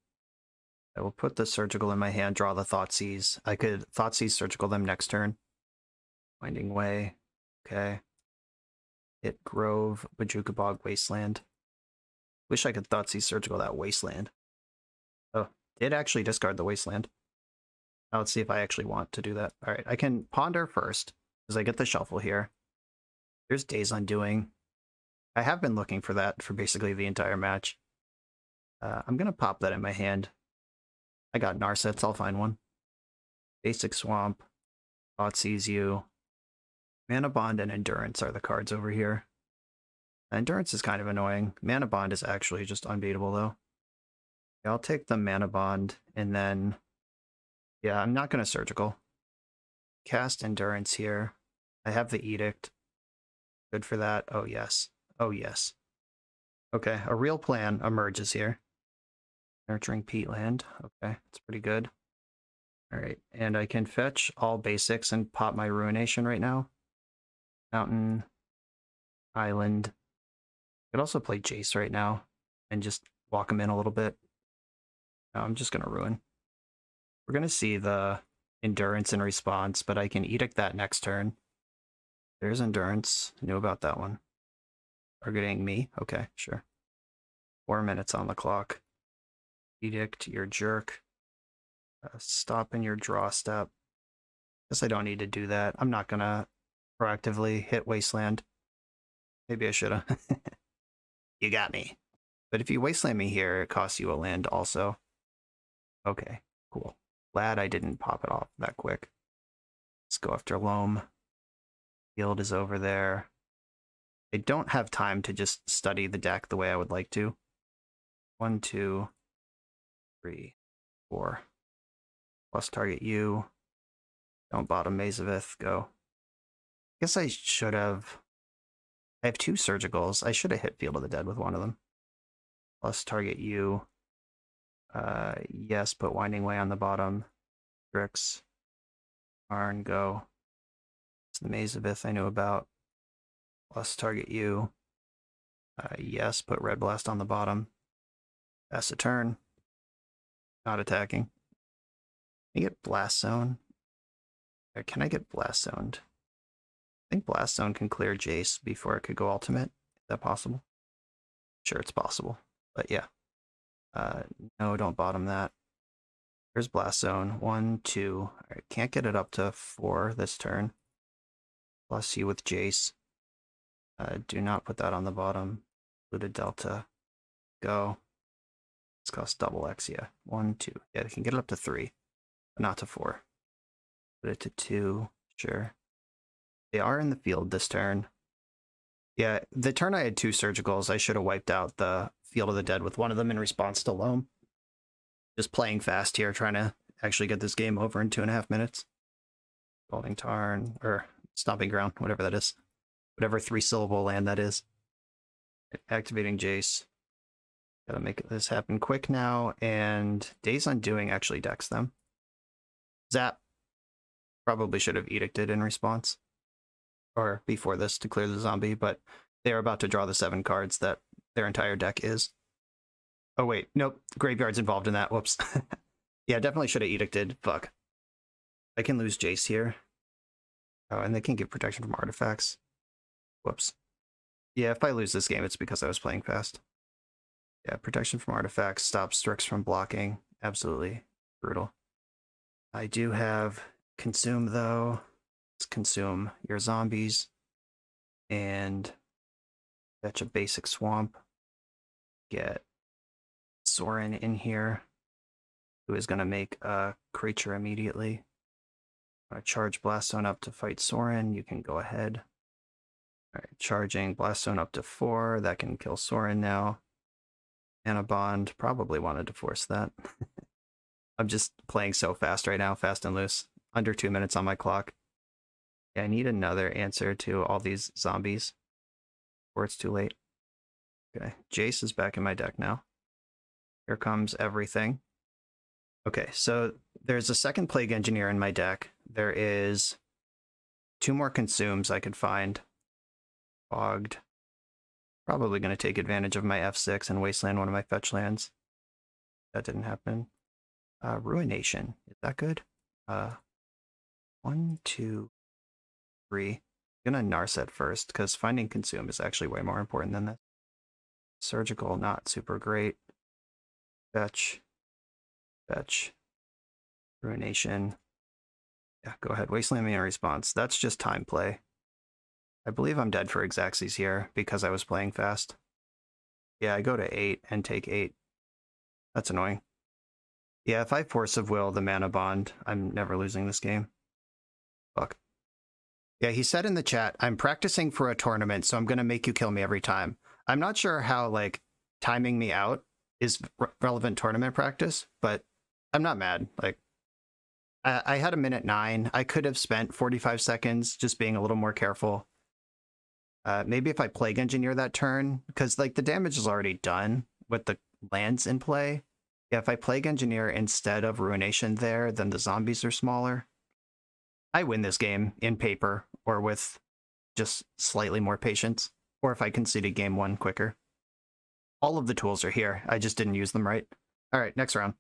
I will put the Surgical in my hand, draw the Thoughtseize. I could Thoughtseize Surgical them next turn. Winding Way. Okay. Hit Grove, Bojuka Bog, Wasteland. Wish I could Thoughtseize Surgical that Wasteland. Oh, did actually discard the Wasteland. Now let's see if I actually want to do that. Alright, I can Ponder first, because I get the shuffle here. There's Days Undoing. I have been looking for that for basically the entire match. I'm going to pop that in my hand. I got Narsets, I'll find one. Basic Swamp. Thoughtseize you. Mana Bond and Endurance are the cards over here. Endurance is kind of annoying. Mana Bond is actually just unbeatable, though. Yeah, I'll take the Mana Bond, and then... Yeah, I'm not going to Surgical. Cast Endurance here. I have the Edict. Good for that. Oh, yes. Oh, yes. Okay, a real plan emerges here. Nurturing Peatland. Okay, that's pretty good. Alright, and I can fetch all basics and pop my Ruination right now. Mountain. Island. I could also play Jace right now and just walk him in a little bit. No, I'm just going to Ruin. We're going to see the Endurance in response, but I can Edict that next turn. There's Endurance. I knew about that one. Targeting me? Okay, sure. 4 minutes on the clock. Edict, your jerk. Stop in your draw step. Guess I don't need to do that. I'm not going to proactively hit Wasteland. Maybe I should have. You got me. But if you Wasteland me here, it costs you a land also. Okay, cool. Glad I didn't pop it off that quick. Let's go after Loam. Field is over there. I don't have time to just study the deck the way I would like to. 1, 2, 3, 4. Plus target you. Don't bottom Mazavith. Go. I guess I should have... I have 2 Surgicals. I should have hit Field of the Dead with one of them. Plus target you. Yes, put Winding Way on the bottom. Grix. Arn, go. It's the Mazavith I knew about. Plus target you. Yes, put Red Blast on the bottom. Pass a turn. Not attacking. Can I get Blast Zone? Or can I get Blast Zoned? I think Blast Zone can clear Jace before it could go ultimate. Is that possible? Sure, it's possible. But yeah. No, don't bottom that. There's Blast Zone. 1, 2. Alright, can't get it up to 4 this turn. Plus you with Jace. Do not put that on the bottom. Looted Delta. Go. This costs double X, yeah. 1, 2. Yeah, it can get it up to 3. But not to 4. Put it to 2. Sure. They are in the field this turn. Yeah, the turn I had 2 Surgicals, I should have wiped out the Field of the Dead with one of them in response to Loam. Just playing fast here, trying to actually get this game over in 2.5 minutes. Scalding Tarn, or Stomping Ground, whatever that is. Whatever 3-syllable land that is. Activating Jace. Gotta make this happen quick now, and Days Undoing actually decks them. Zap. Probably should have Edicted in response. Or before this to clear the zombie, but they're about to draw the 7 cards that their entire deck is. Oh wait, nope, Graveyard's involved in that, whoops. Yeah, definitely should have Edicted, fuck. I can lose Jace here. Oh, and they can give protection from artifacts. Whoops. Yeah, if I lose this game, it's because I was playing fast. Yeah, protection from artifacts, stops Strix from blocking. Absolutely brutal. I do have Consume, though. Let's consume your zombies. And fetch a basic swamp. Get Sorin in here, who is going to make a creature immediately. I'm going to charge Blaststone up to fight Sorin. You can go ahead. All right, charging Blaststone up to 4. That can kill Sorin now. And a Bond. Probably wanted to force that. I'm just playing so fast right now, fast and loose. Under 2 minutes on my clock. Yeah, I need another answer to all these zombies, or it's too late. Okay, Jace is back in my deck now. Here comes everything. Okay, so there's a second Plague Engineer in my deck. There is 2 more Consumes I could find. Fogged. Probably going to take advantage of my F6 and Wasteland one of my fetch lands. That didn't happen. Ruination. Is that good? 1, 2, 3. I'm going to Narset first, because finding Consume is actually way more important than this. Surgical, not super great. Fetch. Fetch. Ruination. Yeah, go ahead. Wasteland me in response. That's just time play. I believe I'm dead for Xaxes here because I was playing fast. Yeah, I go to 8 and take 8. That's annoying. Yeah, if I Force of Will the Mana Bond, I'm never losing this game. Fuck. Yeah, he said in the chat, I'm practicing for a tournament, so I'm going to make you kill me every time. I'm not sure how, like, timing me out is relevant tournament practice, but I'm not mad. Like, I had a minute 9. I could have spent 45 seconds just being a little more careful. Maybe if I Plague Engineer that turn, because, like, the damage is already done with the lands in play. Yeah, if I Plague Engineer instead of Ruination there, then the zombies are smaller. I win this game in paper, or with just slightly more patience, or if I conceded game 1 quicker. All of the tools are here, I just didn't use them right. Alright, next round.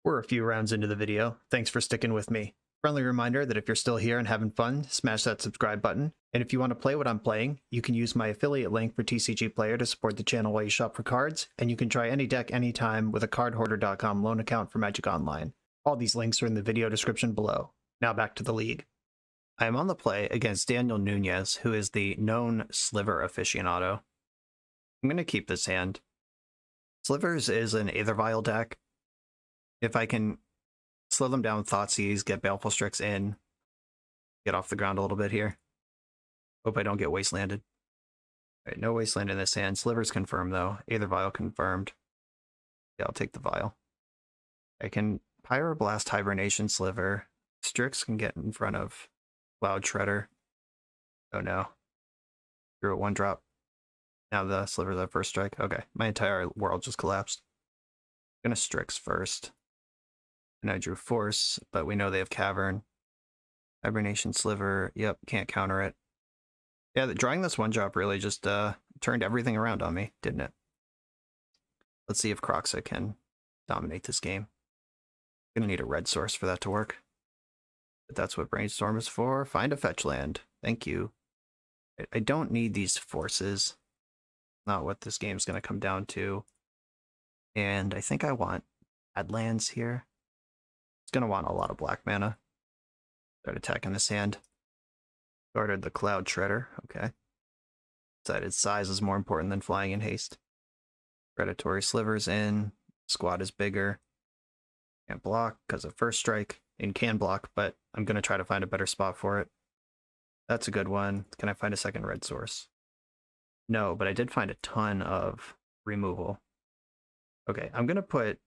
We're a few rounds into the video, thanks for sticking with me. Friendly reminder that if you're still here and having fun, smash that subscribe button. And if you want to play what I'm playing, you can use my affiliate link for TCG Player to support the channel while you shop for cards, and you can try any deck anytime with a cardhoarder.com loan account for Magic Online. All these links are in the video description below. Now back to the league. I am on the play against Daniel Nunez, who is the known Sliver aficionado. I'm going to keep this hand. Slivers is an Aethervial deck. If I can slow them down with Thoughtseize, get Baleful Strix in, get off the ground a little bit here. Hope I don't get Wastelanded. Alright, no Wasteland in this hand. Sliver's confirmed, though. Aethervial confirmed. Yeah, I'll take the Vial. I can Pyroblast Hibernation Sliver. Strix can get in front of Cloud Shredder. Oh no. Drew a 1-drop. Now the Sliver's at first strike. Okay, my entire world just collapsed. I'm gonna Strix first. And I drew Force, but we know they have Cavern. Hibernation Sliver. Yep, can't counter it. Yeah, drawing this 1-drop really just turned everything around on me, didn't it? Let's see if Kroxa can dominate this game. Gonna need a red source for that to work. But that's what Brainstorm is for. Find a fetch land. Thank you. I don't need these forces. Not what this game's gonna come down to. And I think I want Badlands here. It's going to want a lot of black mana. Start attacking this hand. Guarded the Cloud Shredder. Okay. Decided size is more important than flying in haste. Predatory Slivers in. Squad is bigger. Can't block because of first strike. And can block, but I'm going to try to find a better spot for it. That's a good one. Can I find a second red source? No, but I did find a ton of removal. Okay, I'm going to put...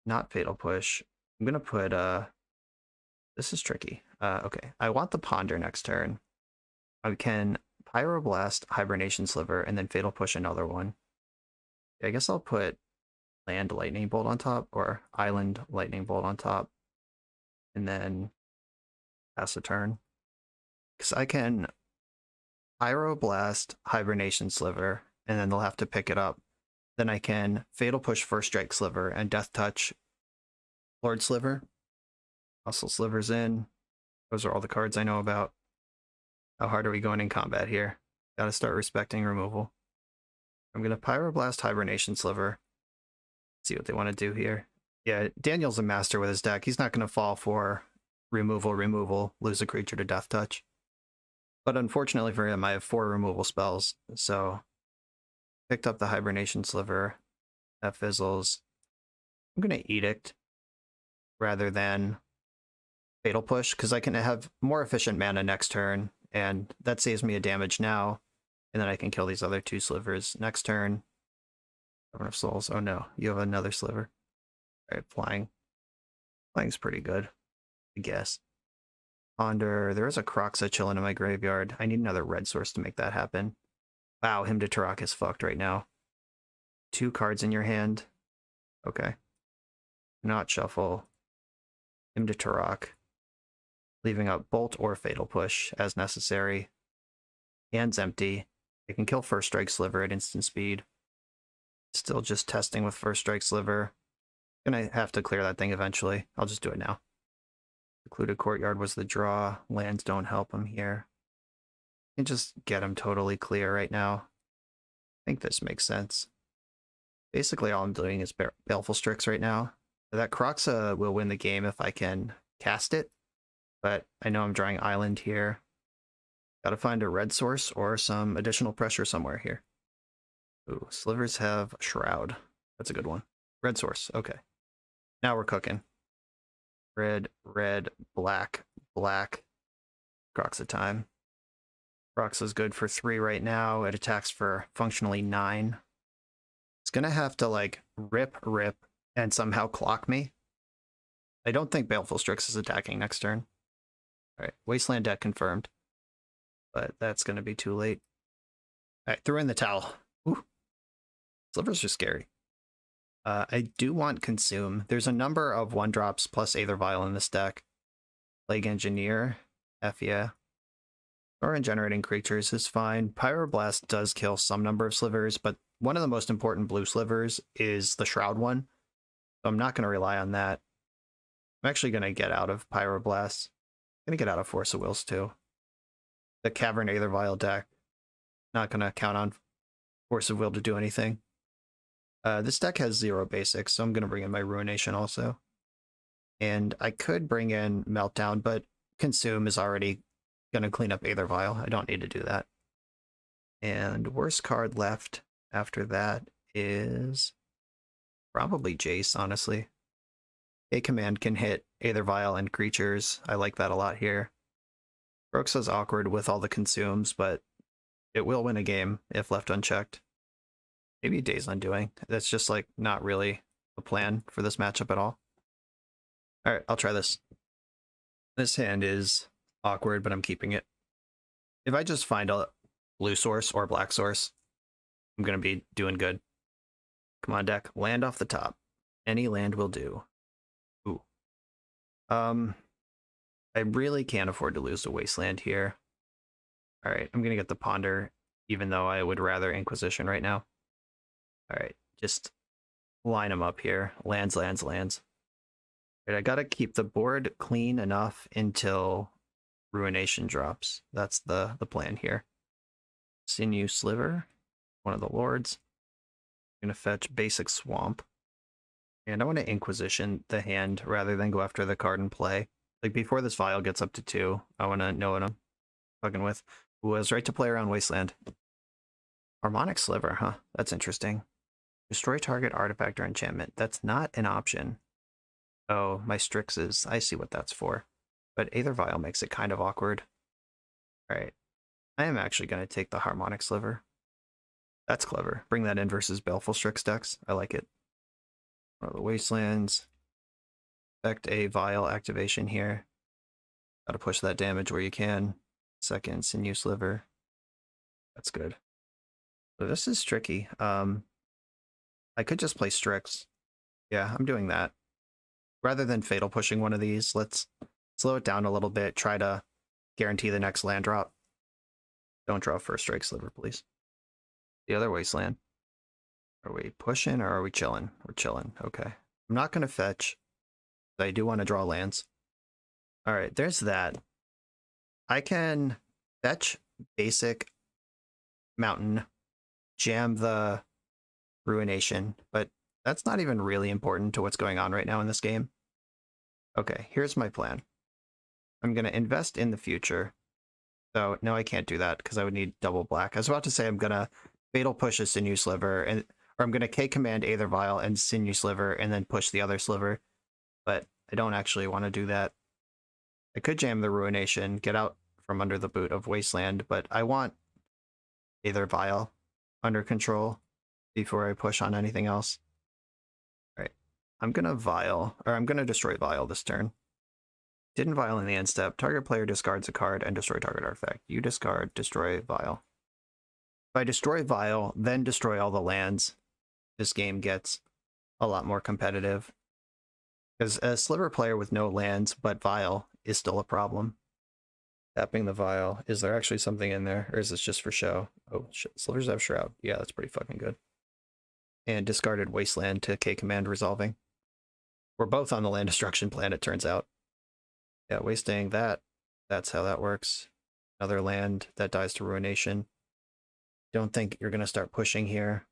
not Fatal Push. I'm going to put, this is tricky. Okay, I want the Ponder next turn. I can Pyroblast, Hibernation Sliver, and then Fatal Push another one. Yeah, I guess I'll put land lightning bolt on top or island lightning bolt on top and then pass a turn. Because I can Pyroblast Hibernation Sliver and then they'll have to pick it up. Then I can Fatal Push First Strike Sliver and Death Touch Lord Sliver. Muscle Sliver's in. Those are all the cards I know about. How hard are we going in combat here? Gotta start respecting removal. I'm gonna Pyroblast Hibernation Sliver. See what they want to do here. Yeah, Daniel's a master with his deck. He's not gonna fall for removal, lose a creature to Death Touch. But unfortunately for him, I have 4 removal spells, so picked up the Hibernation Sliver. That fizzles. I'm gonna Edict rather than Fatal Push, because I can have more efficient mana next turn, and that saves me a damage now, and then I can kill these other 2 slivers next turn. Seven of Souls. Oh no, you have another sliver. Alright, flying. Flying's pretty good, I guess. Ponder. There is a Kroxa chilling in my graveyard. I need another red source to make that happen. Wow, him to Tourach is fucked right now. 2 cards in your hand. Okay. Not shuffle. Him to Tourach. Leaving out Bolt or Fatal Push as necessary. Hand's empty. I can kill First Strike Sliver at instant speed. Still just testing with First Strike Sliver. Gonna have to clear that thing eventually. I'll just do it now. Secluded Courtyard was the draw. Lands don't help him here. I can just get him totally clear right now. I think this makes sense. Basically all I'm doing is Baleful Strix right now. That Kroxa will win the game if I can cast it, but I know I'm drawing Island here. Gotta find a red source or some additional pressure somewhere here. Ooh, slivers have Shroud. That's a good one. Red source, okay. Now we're cooking. Red, red, black, black. Kroxa time. Kroxa's good for 3 right now. It attacks for functionally 9. It's gonna have to like rip, and somehow clock me. I don't think Baleful Strix is attacking next turn. Alright, Wasteland deck confirmed. But that's gonna be too late. Alright, threw in the towel. Ooh. Slivers are scary. I do want Consume. There's a number of 1-drops plus Aether Vial in this deck. Plague Engineer, F yeah. Or generating creatures is fine. Pyroblast does kill some number of slivers, but one of the most important blue slivers is the Shroud one. So I'm not going to rely on that. I'm actually going to get out of Pyroblast. I'm going to get out of Force of Wills too. The Cavern Aether Vial deck. Not going to count on Force of Will to do anything. This deck has 0 basics, so I'm going to bring in my Ruination also. And I could bring in Meltdown, but Consume is already going to clean up Aether Vial. I don't need to do that. And worst card left after that is probably Jace, honestly. A command can hit Aether Vial and creatures. I like that a lot here. Kroxa's awkward with all the consumes, but it will win a game if left unchecked. Maybe Day's Undoing. That's just like not really a plan for this matchup at all. Alright, I'll try this. This hand is awkward, but I'm keeping it. If I just find a blue source or black source, I'm going to be doing good. Come on, deck. Land off the top. Any land will do. Ooh. I really can't afford to lose a Wasteland here. Alright, I'm going to get the Ponder, even though I would rather Inquisition right now. Alright, just line them up here. Lands, lands, lands. Alright, I gotta keep the board clean enough until Ruination drops. That's the plan here. Sinew Sliver, one of the lords. I'm gonna fetch Basic Swamp. And I want to Inquisition the hand rather than go after the card in play. Like before this vial gets up to 2, I want to know what I'm fucking with. Ooh, I was right to play around Wasteland. Harmonic Sliver, huh? That's interesting. Destroy target artifact or enchantment. That's not an option. Oh, my Strix is. I see what that's for. But Aether Vial makes it kind of awkward. Alright. I am actually going to take the Harmonic Sliver. That's clever. Bring that in versus Baleful Strix decks. I like it. One of the Wastelands. Effect a Vial activation here. Gotta push that damage where you can. Second, Sinew Sliver. That's good. So this is tricky. I could just play Strix. Yeah, I'm doing that. Rather than fatal pushing one of these, let's slow it down a little bit, try to guarantee the next land drop. Don't draw first strike sliver, please. The other wasteland. Are we pushing or are we chilling? We're chilling. Okay. I'm not going to fetch, but I do want to draw lands. All right, there's that. I can fetch basic mountain, jam the ruination, but that's not even really important to what's going on right now in this game. Okay, here's my plan. I'm going to invest in the future. So, no, I can't do that because I would need double black. I was about to say I'm going to fatal push a sinew sliver, or I'm going to K-command Aether Vial and sinew sliver and then push the other sliver, but I don't actually want to do that. I could jam the ruination, get out from under the boot of Wasteland, but I want Aether Vial under control before I push on anything else. All right, I'm going to destroy Vial this turn. Didn't Vial in the end step. Target player discards a card and destroy target artifact. You discard, destroy Vial. If I destroy Vial, then destroy all the lands, this game gets a lot more competitive. Because a sliver player with no lands but Vial is still a problem. Tapping the Vial. Is there actually something in there? Or is this just for show? Oh, shit. Slivers have Shroud. Yeah, that's pretty fucking good. And discarded Wasteland to K-command resolving. We're both on the land destruction plan, it turns out. Yeah, wasting that. That's how that works. Another land that dies to ruination. Don't think you're going to start pushing here.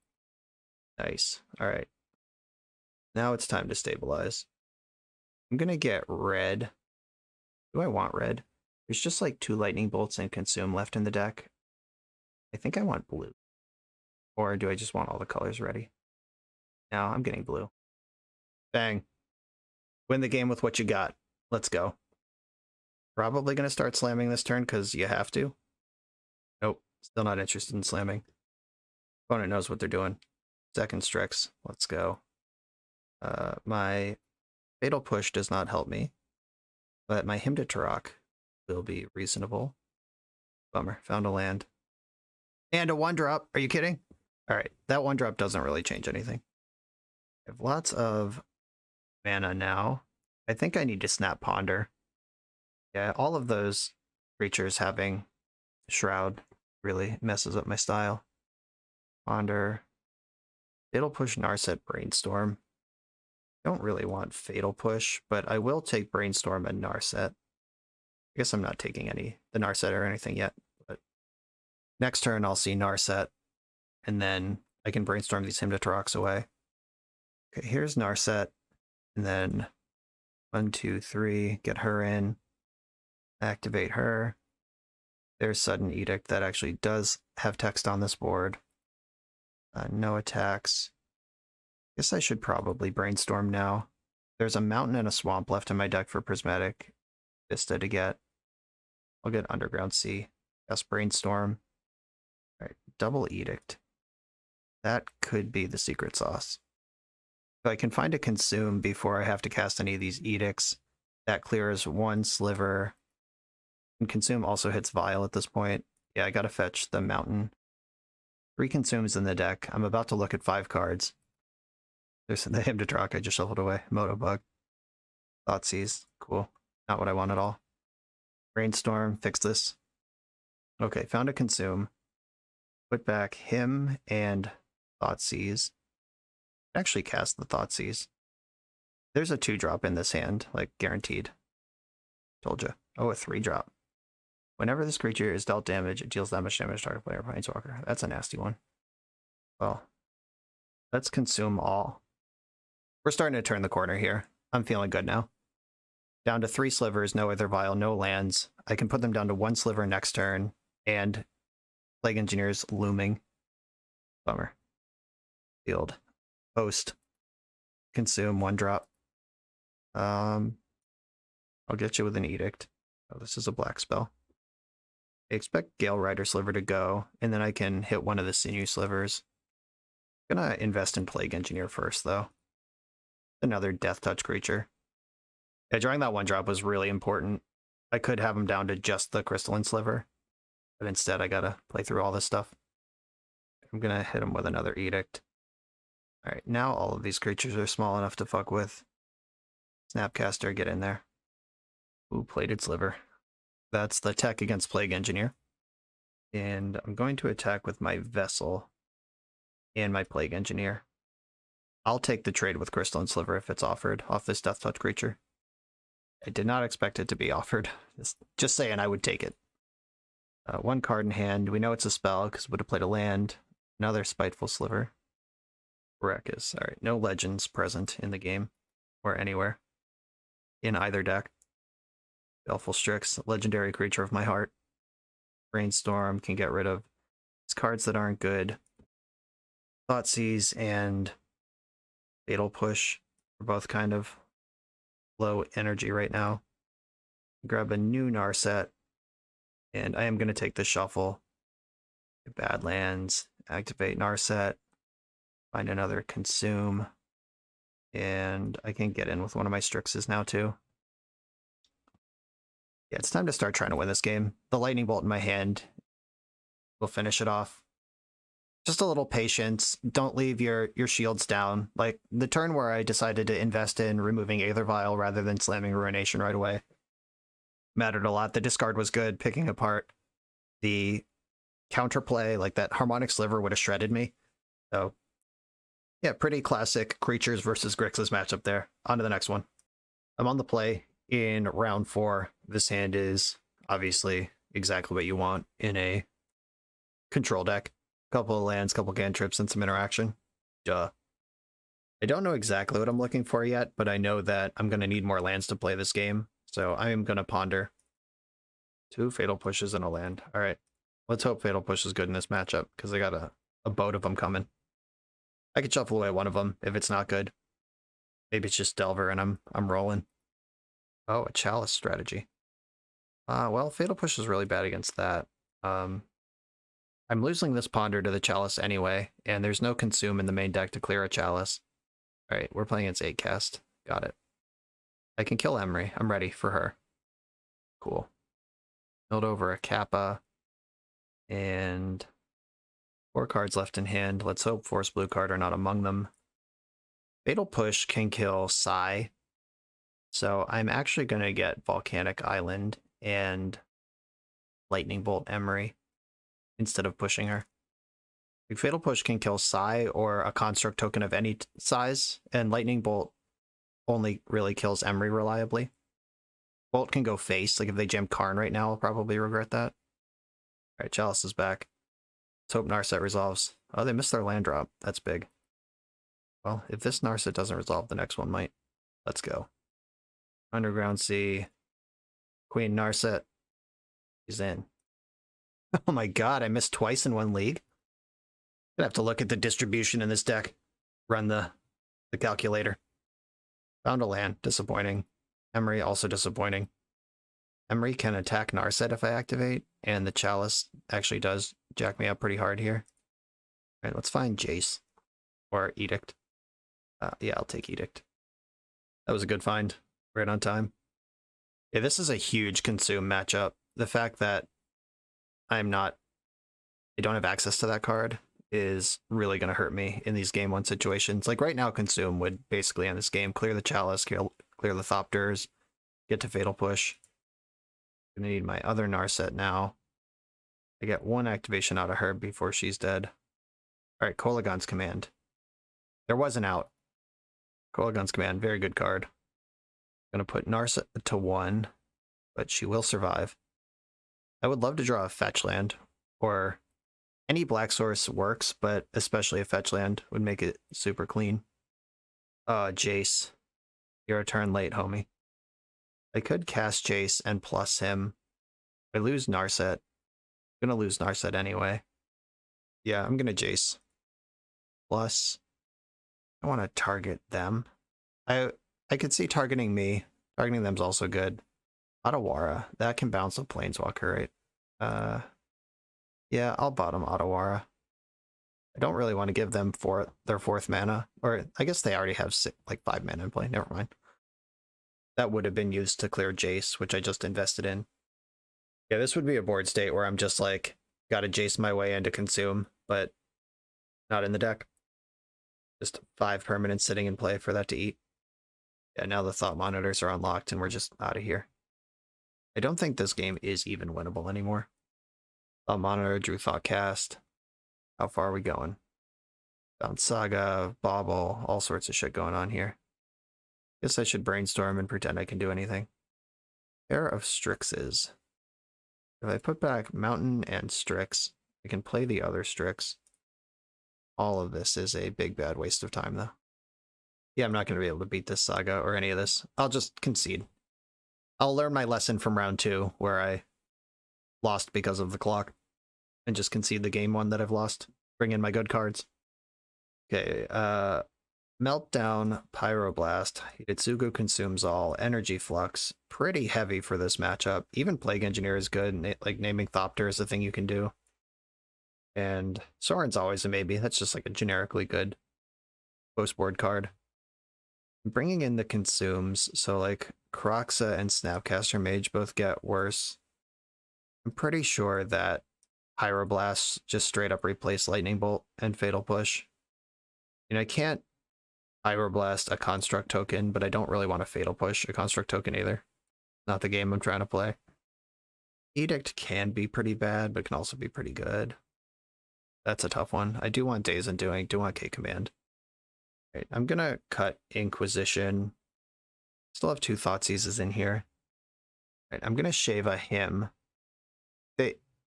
Nice. All right. Now it's time to stabilize. I'm going to get red. Do I want red? There's just like 2 lightning bolts and consume left in the deck. I think I want blue. Or do I just want all the colors ready? No, I'm getting blue. Bang. Win the game with what you got. Let's go. Probably going to start slamming this turn because you have to. Nope. Still not interested in slamming. Opponent knows what they're doing. Second Strix. Let's go. My fatal push does not help me, but my hymn to Tourach will be reasonable. Bummer. Found a land. And a 1-drop. Are you kidding? All right. That 1-drop doesn't really change anything. I have lots of mana now. I think I need to snap Ponder. Yeah, all of those creatures having Shroud really messes up my style. Ponder. Fatal push Narset Brainstorm. Don't really want Fatal Push, but I will take Brainstorm and Narset. I guess I'm not taking the Narset or anything yet, but next turn I'll see Narset, and then I can Brainstorm these Hymn to Tourachs away. Okay, here's Narset, and then 1, 2, 3, get her in, activate her. There's Sudden Edict that actually does have text on this board. No attacks. Guess I should probably Brainstorm now. There's a mountain and a swamp left in my deck for Prismatic Vista to get. I'll get Underground Sea. Yes, Brainstorm. All right, double Edict. That could be the secret sauce. If I can find a Consume before I have to cast any of these Edicts, that clears 1 sliver. And Consume also hits Vial at this point. Yeah, I gotta fetch the mountain. 3 Consumes in the deck. I'm about to look at 5 cards. There's the Hymn to Tourach I just shuffled away. Motobug. Thoughtseize. Cool. Not what I want at all. Brainstorm. Fix this. Okay, found a Consume. Put back him and Thoughtseize. Actually cast the Thoughtseize. There's a 2-drop in this hand, like guaranteed. Told you. Oh, a 3-drop. Whenever this creature is dealt damage, it deals that much damage to target player or Planeswalker. That's a nasty one. Well, let's consume all. We're starting to turn the corner here. I'm feeling good now. Down to 3 slivers, no Aether Vial, no lands. I can put them down to 1 sliver next turn, and Plague Engineer's looming. Bummer. Field. Post. Consume 1-drop. I'll get you with an Edict. Oh, this is a black spell. I expect Gale Rider Sliver to go, and then I can hit one of the Sinew Slivers. I'm gonna invest in Plague Engineer first, though. Another Death Touch creature. Yeah, drawing that 1-drop was really important. I could have him down to just the Crystalline Sliver, but instead I gotta play through all this stuff. I'm gonna hit him with another Edict. Alright, now all of these creatures are small enough to fuck with. Snapcaster, get in there. Ooh, Plated Sliver. That's the tech against Plague Engineer. And I'm going to attack with my Vessel and my Plague Engineer. I'll take the trade with Crystalline Sliver if it's offered off this Death Touch creature. I did not expect it to be offered. Just saying I would take it. One card in hand. We know it's a spell because it would have played a land. Another Spiteful Sliver. Grixis. Alright, no legends present in the game or anywhere in either deck. Baleful Strix, legendary creature of my heart. Brainstorm can get rid of these cards that aren't good. Thoughtseize and Fatal Push are both kind of low energy right now. Grab a new Narset, and I am going to take the shuffle. Badlands, activate Narset, find another Consume, and I can get in with one of my Strixes now too. Yeah, it's time to start trying to win this game. The Lightning Bolt in my hand will finish it off. Just a little patience. Don't leave your shields down. Like, the turn where I decided to invest in removing Aether Vial rather than slamming Ruination right away mattered a lot. The discard was good, picking apart the counterplay, like that Harmonic Sliver would have shredded me. So, yeah, pretty classic Creatures versus Grixis matchup there. On to the next one. I'm on the play in round 4. This hand is obviously exactly what you want in a control deck. Couple of lands, couple cantrips, and some interaction. Duh. I don't know exactly what I'm looking for yet, but I know that I'm going to need more lands to play this game, so I am going to ponder. 2 Fatal Pushes and a land. Alright, let's hope Fatal Push is good in this matchup, because I got a boat of them coming. I could shuffle away one of them if it's not good. Maybe it's just Delver and I'm rolling. Oh, a Chalice strategy. Well, Fatal Push is really bad against that. I'm losing this Ponder to the Chalice anyway, and there's no Consume in the main deck to clear a Chalice. Alright, we're playing against 8-cast. Got it. I can kill Emery. I'm ready for her. Cool. Build over a Kappa. And 4 cards left in hand. Let's hope Force Blue card are not among them. Fatal Push can kill Sai. So I'm actually going to get Volcanic Island and Lightning Bolt Emery instead of pushing her. Fatal Push can kill Sai or a construct token of any size, and Lightning Bolt only really kills Emery reliably. Bolt can go face, like if they jam Karn right now, I'll probably regret that. Alright, Chalice is back. Let's hope Narset resolves. Oh, they missed their land drop. That's big. Well, if this Narset doesn't resolve, the next one might. Let's go. Underground Sea. Queen Narset. He's in. Oh my god, I missed twice in one league? Gonna have to look at the distribution in this deck. Run the calculator. Found a land. Disappointing. Emery also disappointing. Emery can attack Narset if I activate, and the Chalice actually does jack me up pretty hard here. Alright, let's find Jace. Or Edict. Yeah, I'll take Edict. That was a good find. Right on time. Yeah, this is a huge Consume matchup. The fact that I don't have access to that card is really going to hurt me in these game 1 situations. Like right now, Consume would basically end this game. Clear the Chalice, clear the Thopters, get to Fatal Push. I'm going to need my other Narset now. I get 1 activation out of her before she's dead. Alright, Kolaghan's Command. There was an out. Kolaghan's Command, very good card. I'm going to put Narset to 1, but she will survive. I would love to draw a fetch land, or any black source works, but especially a fetch land would make it super clean. Jace. You're a turn late, homie. I could cast Jace and plus him. If I lose Narset. I'm going to lose Narset anyway. Yeah, I'm going to Jace. Plus, I want to target them. I could see targeting me. Targeting them's also good. Otawara. That can bounce a Planeswalker, right? Yeah, I'll bottom Otawara. I don't really want to give them their 4th mana. Or I guess they already have 5 mana in play. Never mind. That would have been used to clear Jace, which I just invested in. Yeah, this would be a board state where I'm just like, gotta Jace my way into Consume, but not in the deck. Just 5 permanents sitting in play for that to eat. Yeah, now the thought monitors are unlocked and we're just out of here. I don't think this game is even winnable anymore. Thought monitor, drew thought cast. How far are we going? Found Saga, Bauble, all sorts of shit going on here. Guess I should brainstorm and pretend I can do anything. Pair of Strixes. If I put back Mountain and Strix, I can play the other Strix. All of this is a big bad waste of time, though. Yeah, I'm not going to be able to beat this Saga or any of this. I'll just concede. I'll learn my lesson from round 2, where I lost because of the clock, and just concede the game 1 that I've lost. Bring in my good cards. Okay, Meltdown, Pyroblast, Hidetsugu consumes all, Energy Flux, pretty heavy for this matchup. Even Plague Engineer is good, like naming Thopter is a thing you can do. And Soren's always a maybe, that's just like a generically good post-board card. Bringing in the consumes, so like Kroxa and Snapcaster Mage both get worse. I'm pretty sure that Pyroblast just straight up replace Lightning Bolt and Fatal Push. You know, I can't Pyroblast a Construct token, but I don't really want to Fatal Push a Construct token either. Not the game I'm trying to play. Edict can be pretty bad, but can also be pretty good. That's a tough one. I do want Days Undoing, do want K-Command. Right, I'm gonna cut Inquisition. Still have 2 Thoughtseizes in here. Right, I'm gonna shave a Hymn.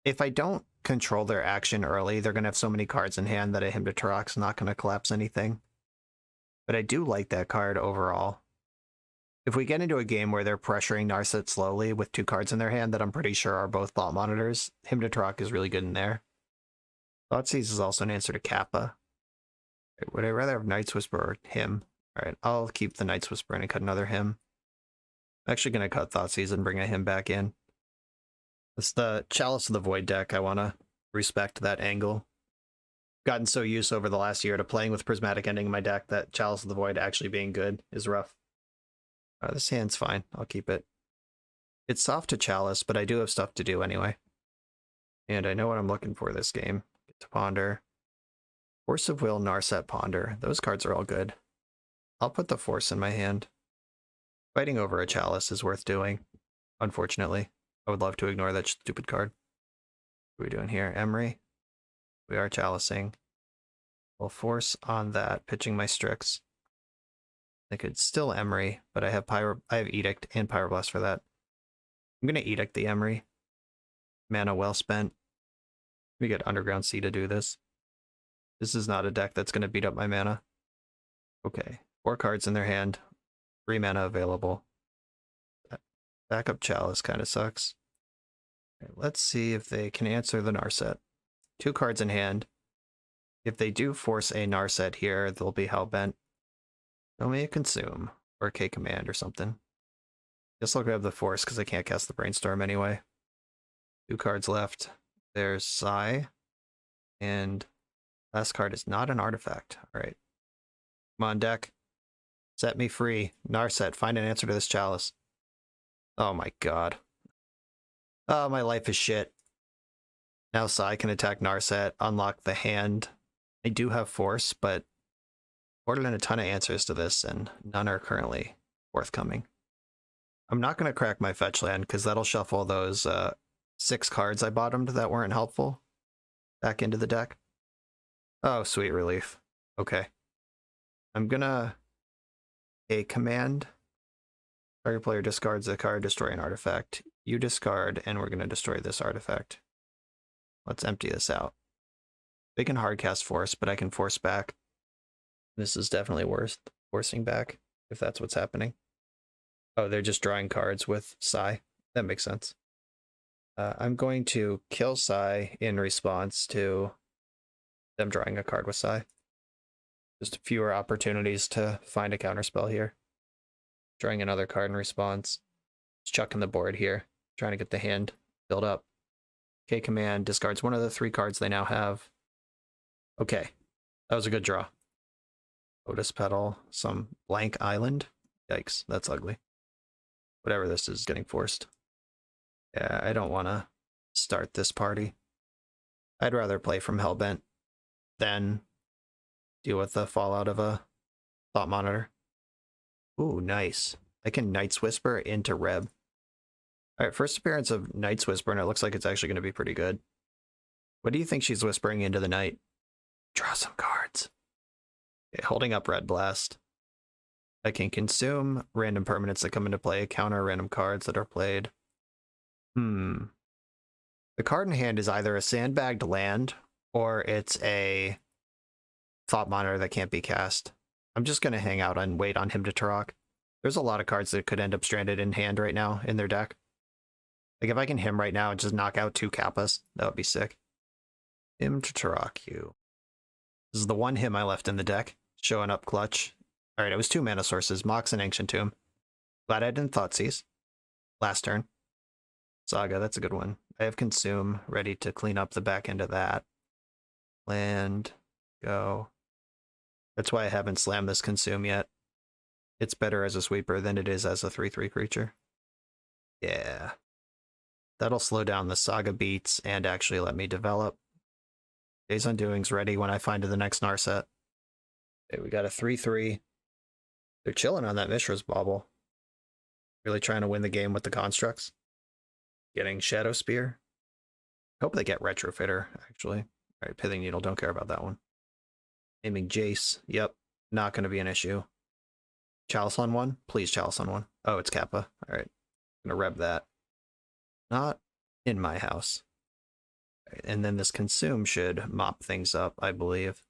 If I don't control their action early, they're gonna have so many cards in hand that a Hymn to Tourach's not gonna collapse anything. But I do like that card overall. If we get into a game where they're pressuring Narset slowly with 2 cards in their hand that I'm pretty sure are both Thought Monitors, Hymn to Tourach is really good in there. Thoughtseize is also an answer to Kappa. Would I rather have Night's Whisper or Hymn? Alright, I'll keep the Night's Whisper and cut another Hymn. I'm actually going to cut Thoughtseize and bring a Hymn back in. It's the Chalice of the Void deck. I want to respect that angle. Gotten so used over the last year to playing with Prismatic Ending in my deck that Chalice of the Void actually being good is rough. This hand's fine. I'll keep it. It's soft to Chalice, but I do have stuff to do anyway. And I know what I'm looking for this game. Get to Ponder. Force of Will, Narset, Ponder. Those cards are all good. I'll put the Force in my hand. Fighting over a Chalice is worth doing, unfortunately. I would love to ignore that stupid card. What are we doing here? Emery? We are Chalicing. We'll Force on that, pitching my Strix. I could still Emery, but I have Edict and Pyroblast for that. I'm going to Edict the Emery. Mana well spent. We get Underground Sea to do this. This is not a deck that's going to beat up my mana. Okay, 4 cards in their hand, 3 mana available. Backup Chalice kind of sucks. Okay, let's see if they can answer the Narset. 2 cards in hand. If they do force a Narset here, they'll be hellbent. Show me a Consume, or a K-Command or something. Guess I'll grab the Force because I can't cast the Brainstorm anyway. 2 cards left. There's Sigh, and last card is not an artifact. Alright. Come on, deck. Set me free. Narset, find an answer to this Chalice. Oh my god. Oh, my life is shit. Now Sigh can attack Narset, unlock the hand. I do have Force, but ordered in a ton of answers to this, and none are currently forthcoming. I'm not going to crack my fetch land, because that'll shuffle those 6 cards I bottomed that weren't helpful back into the deck. Oh, sweet relief. Okay. I'm gonna K-Command. Target player discards a card, destroy an artifact. You discard, and we're gonna destroy this artifact. Let's empty this out. They can hardcast Force, but I can Force back. This is definitely worth forcing back, if that's what's happening. Oh, they're just drawing cards with Sigh. That makes sense. I'm going to kill Sigh in response to them drawing a card with Sigh. Just fewer opportunities to find a counterspell here. Drawing another card in response. Just chucking the board here. Trying to get the hand built up. K-Command discards one of the 3 cards they now have. Okay. That was a good draw. Lotus Petal. Some blank island. Yikes. That's ugly. Whatever this is getting forced. Yeah, I don't want to start this party. I'd rather play from Hellbent than deal with the fallout of a Thought Monitor. Ooh, nice. I can Night's Whisper into Reb. Alright, first appearance of Night's Whisper, and it looks like it's actually going to be pretty good. What do you think she's whispering into the night? Draw some cards. Okay, holding up Red Blast. I can consume random permanents that come into play, counter random cards that are played. The card in hand is either a sandbagged land, or it's a Thought Monitor that can't be cast. I'm just going to hang out and wait on him to Tourach. There's a lot of cards that could end up stranded in hand right now in their deck. Like, if I can him right now and just knock out 2 Kappas, that would be sick. Him to Tourach you. This is the one him I left in the deck, showing up clutch. Alright, it was 2 mana sources, Mox and Ancient Tomb. Glad I didn't Thoughtseize. Last turn. Saga, that's a good one. I have Consume, ready to clean up the back end of that. Land, go. That's why I haven't slammed this Consume yet. It's better as a sweeper than it is as a 3/3 creature. Yeah. That'll slow down the Saga beats and actually let me develop. Days Undoing's ready when I find the next Narset. Okay, we got a 3/3. They're chilling on that Mishra's Bauble. Really trying to win the game with the constructs. Getting Shadow Spear. Hope they get Retrofitter, actually. Alright, Pithing Needle, don't care about that one. Aiming Jace, yep, not going to be an issue. Chalice on 1? Please Chalice on 1. Oh, it's Kappa. Alright, I'm going to Reb that. Not in my house. Right, and then this Consume should mop things up, I believe.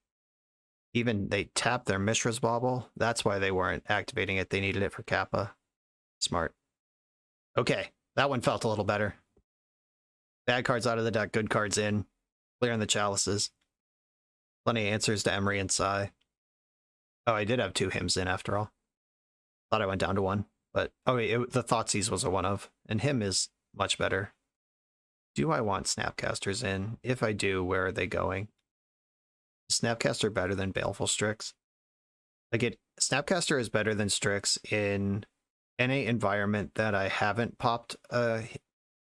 Even they tapped their Mishra's Bauble. That's why they weren't activating it. They needed it for Kappa. Smart. Okay, that one felt a little better. Bad cards out of the deck, good cards in. Clearing the chalices. Plenty of answers to Emery and Sai. Oh, I did have 2 hymns in after all. Thought I went down to 1. But, oh wait, the Thoughtseize was a 1 of. And him is much better. Do I want Snapcasters in? If I do, where are they going? Is Snapcaster better than Baleful Strix? Like, Snapcaster is better than Strix in any environment that I haven't popped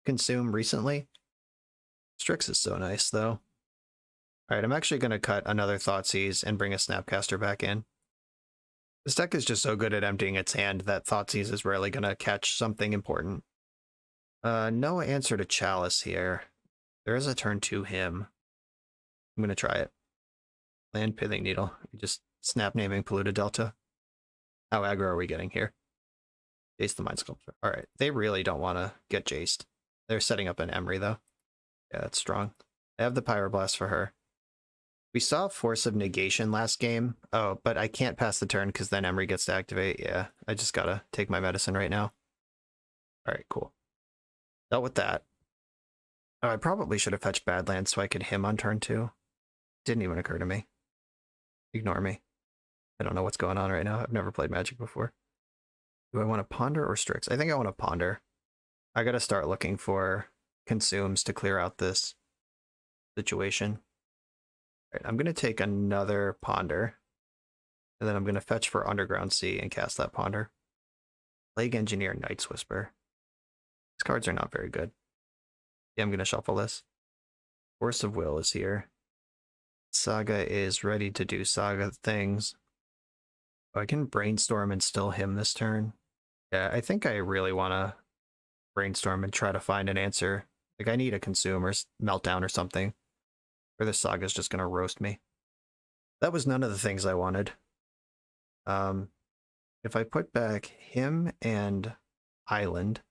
Consume recently. Strix is so nice, though. Alright, I'm actually going to cut another Thoughtseize and bring a Snapcaster back in. This deck is just so good at emptying its hand that Thoughtseize is rarely going to catch something important. No answer to Chalice here. There is a turn 2 him. I'm going to try it. Land Pithing Needle. Just snap naming Polluted Delta. How aggro are we getting here? Jace the Mind Sculptor. Alright, they really don't want to get Jaced. They're setting up an Emery, though. Yeah, that's strong. I have the Pyroblast for her. We saw Force of Negation last game. Oh, but I can't pass the turn because then Emery gets to activate. Yeah, I just gotta take my medicine right now. Alright, cool. Dealt with that. Oh, I probably should have fetched Badlands so I could him on turn 2. Didn't even occur to me. Ignore me. I don't know what's going on right now. I've never played Magic before. Do I want to Ponder or Strix? I think I want to Ponder. I gotta start looking for Consumes to clear out this situation. All right, I'm gonna take another Ponder. And then I'm gonna fetch for Underground Sea and cast that Ponder. Plague Engineer, Night's Whisper. These cards are not very good. Yeah, I'm gonna shuffle this. Force of Will is here. Saga is ready to do Saga things. Oh, I can Brainstorm and still him this turn. Yeah, I think I really want to Brainstorm and try to find an answer. Like, I need a Consume or Meltdown or something. Or this Saga's just going to roast me. That was none of the things I wanted. If I put back him and Island,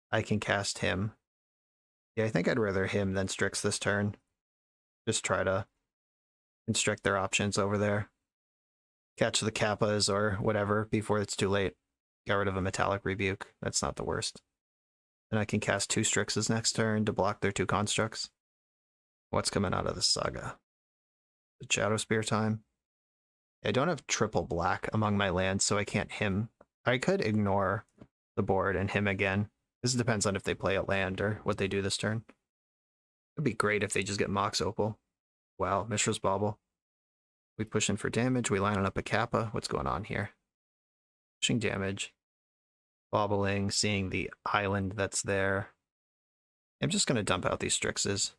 I can cast him. Yeah, I think I'd rather him than Strix this turn. Just try to constrict their options over there. Catch the Kappas or whatever before it's too late. Get rid of a Metallic Rebuke. That's not the worst. And I can cast 2 Strixes next turn to block their 2 constructs. What's coming out of this Saga? The Shadow Spear time. I don't have triple black among my lands, so I can't him. I could ignore the board and him again. This depends on if they play a land or what they do this turn. It'd be great if they just get Mox Opal. Wow, Mishra's Bauble. We push in for damage, we line up a Kappa. What's going on here? Pushing damage. Bobbling, seeing the island that's there. I'm just going to dump out these Strixes.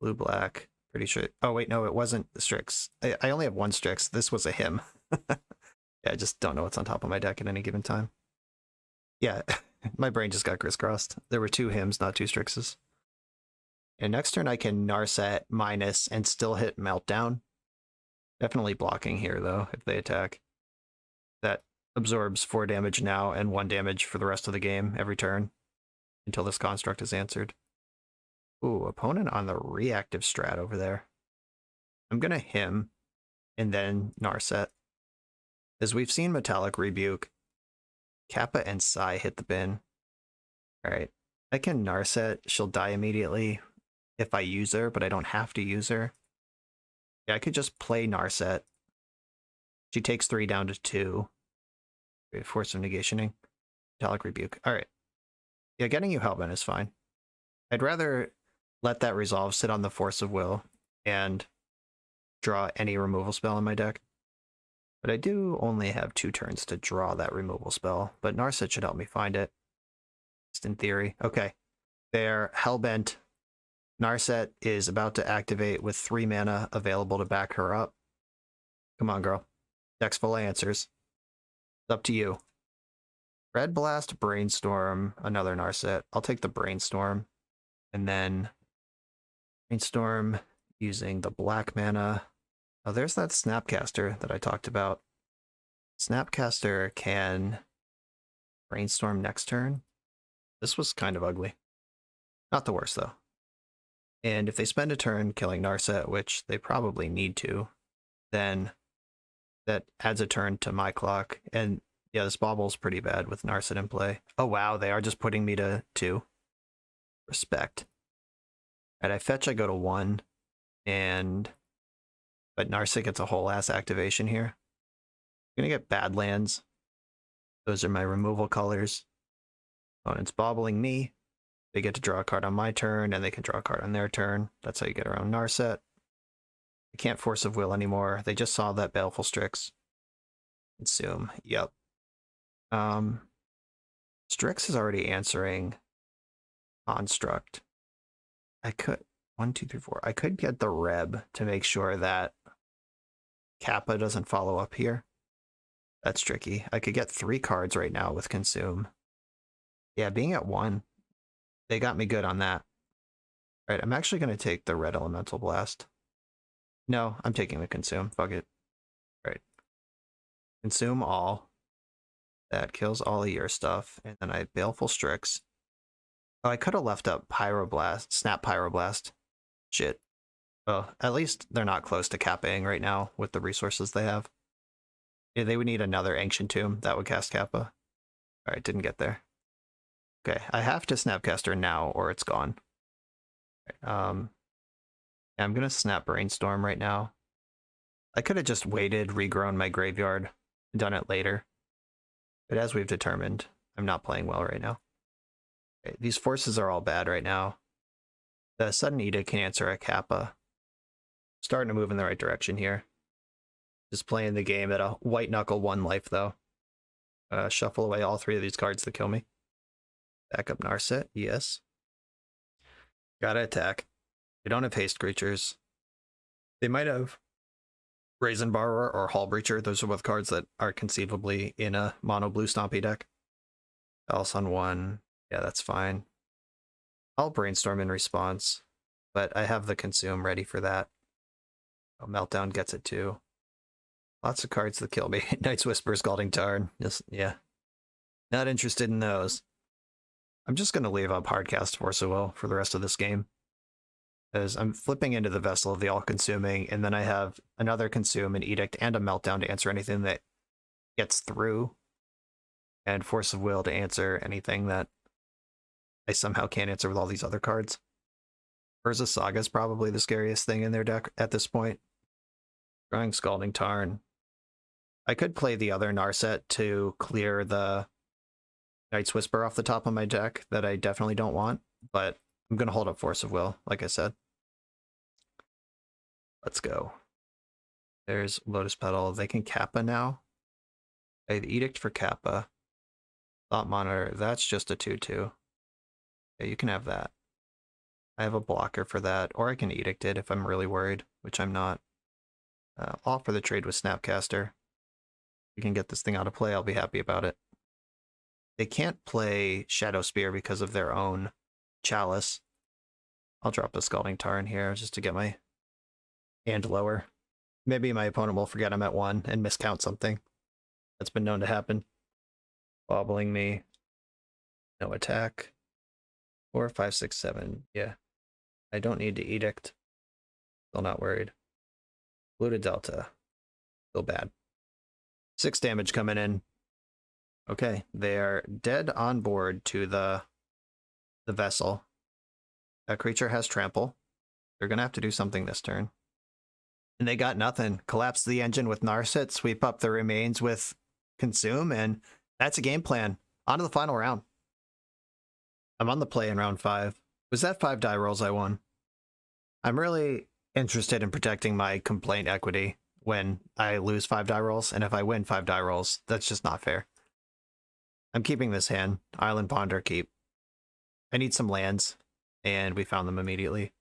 Blue-black, Pretty sure. Oh, wait, no, it wasn't the Strix. I only have one Strix. This was a him. Yeah, I just don't know what's on top of my deck at any given time. Yeah, my brain just got crisscrossed. There were 2 hymns, not 2 Strixes. And next turn I can Narset minus and still hit Meltdown. Definitely blocking here, though, if they attack. That absorbs 4 damage now and 1 damage for the rest of the game every turn until this construct is answered. Ooh, opponent on the reactive strat over there. I'm going to him and then Narset. As we've seen Metallic Rebuke, Kappa and Psy hit the bin. Alright, I can Narset. She'll die immediately if I use her, but I don't have to use her. Yeah, I could just play Narset. She takes 3 down to 2. Force of Negationing. Metallic Rebuke. Alright. Yeah, getting you Hellbent is fine. I'd rather let that resolve sit on the Force of Will and draw any removal spell in my deck. But I do only have 2 turns to draw that removal spell, but Narset should help me find it. Just in theory. Okay. They're Hellbent. Narset is about to activate with 3 mana available to back her up. Come on, girl. Deck's full of answers. It's up to you. Red Blast, Brainstorm, another Narset. I'll take the Brainstorm. And then Brainstorm using the black mana. Oh, there's that Snapcaster that I talked about. Snapcaster can Brainstorm next turn. This was kind of ugly. Not the worst, though. And if they spend a turn killing Narset, which they probably need to, then that adds a turn to my clock. And yeah, this bobble's pretty bad with Narset in play. Oh wow, they are just putting me to 2. Respect. Alright, I fetch, I go to 1. But Narset gets a whole ass activation here. I'm gonna get Badlands. Those are my removal colors. Opponent's bobbling me. They get to draw a card on my turn, and they can draw a card on their turn. That's how you get around Narset. I can't Force of Will anymore. They just saw that Baleful Strix. Consume. Yep. Strix is already answering Construct. I could... 1, 2, 3, 4. I could get the Reb to make sure that Kappa doesn't follow up here. That's tricky. I could get 3 cards right now with Consume. Yeah, being at 1... They got me good on that. All right, I'm actually going to take the Red Elemental Blast. No, I'm taking the Consume. Fuck it. All right. Consume all. That kills all of your stuff. And then I Baleful Strix. Oh, I could have left up Pyroblast. Snap Pyroblast. Shit. Oh, at least they're not close to Kappaing right now with the resources they have. Yeah, they would need another Ancient Tomb. That would cast Kappa. All right, didn't get there. Okay, I have to Snapcaster now or it's gone. I'm going to Snap Brainstorm right now. I could have just waited, regrown my graveyard, and done it later. But as we've determined, I'm not playing well right now. Okay, these forces are all bad right now. The Sudden Edict can answer a Kappa. Starting to move in the right direction here. Just playing the game at a white knuckle 1 life, though. Shuffle away all 3 of these cards that kill me. Back up Narset, yes. Gotta attack. They don't have haste creatures. They might have Brazen Borrower or Hall Breacher. Those are both cards that are conceivably in a mono blue stompy deck. Else on 1. Yeah, that's fine. I'll Brainstorm in response, but I have the Consume ready for that. Oh, Meltdown gets it too. Lots of cards that kill me. Night's Whisper, Scalding Tarn. Just, yeah. Not interested in those. I'm just going to leave up Hardcast Force of Will for the rest of this game. As I'm flipping into the Vessel of the All-Consuming, and then I have another Consume, an Edict, and a Meltdown to answer anything that gets through, and Force of Will to answer anything that I somehow can't answer with all these other cards. Urza Saga is probably the scariest thing in their deck at this point. Drawing Scalding Tarn. I could play the other Narset to clear the Night's Whisper off the top of my deck that I definitely don't want, but I'm going to hold up Force of Will, like I said. Let's go. There's Lotus Petal. They can Kappa now. Okay, the Edict for Kappa. Thought Monitor, that's just a 2-2. Yeah, you can have that. I have a blocker for that, or I can edict it if I'm really worried, which I'm not. I'll offer the trade with Snapcaster. If we can get this thing out of play, I'll be happy about it. They can't play Shadow Spear because of their own Chalice. I'll drop a Scalding Tarn here just to get my hand lower. Maybe my opponent will forget I'm at 1 and miscount something. That's been known to happen. Wobbling me. No attack. 4, 5, 6, 7. Yeah. I don't need to edict. Still not worried. Blue to Delta. Still bad. 6 damage coming in. Okay, they are dead on board to the vessel. That creature has trample. They're gonna have to do something this turn. And they got nothing. Collapse the engine with Narset, sweep up the remains with Consume, and that's a game plan. On to the final round. I'm on the play in round 5. Was that 5 die rolls I won? I'm really interested in protecting my complaint equity when I lose 5 die rolls, and if I win 5 die rolls, that's just not fair. I'm keeping this hand. Island Ponder keep. I need some lands, and we found them immediately.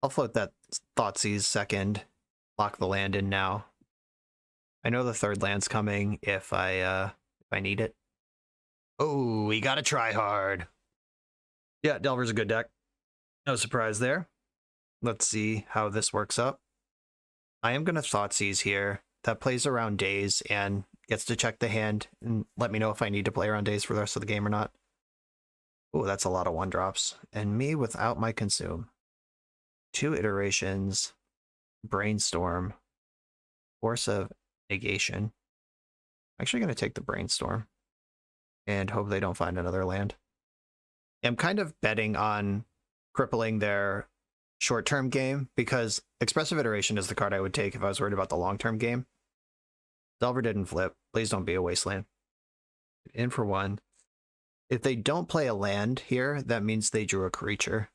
I'll float that Thoughtseize second, lock the land in now. I know the 3rd land's coming if I need it. Oh, we gotta try hard. Yeah, Delver's a good deck. No surprise there. Let's see how this works up. I am gonna Thoughtseize here. That plays around days and gets to check the hand and let me know if I need to play around days for the rest of the game or not. Oh, that's a lot of 1-drops. And me without my Consume. 2 iterations, Brainstorm, Force of Negation. I'm actually going to take the Brainstorm and hope they don't find another land. I'm kind of betting on crippling their short-term game because Expressive Iteration is the card I would take if I was worried about the long-term game. Delver didn't flip. Please don't be a wasteland. In for 1. If they don't play a land here, that means they drew a creature.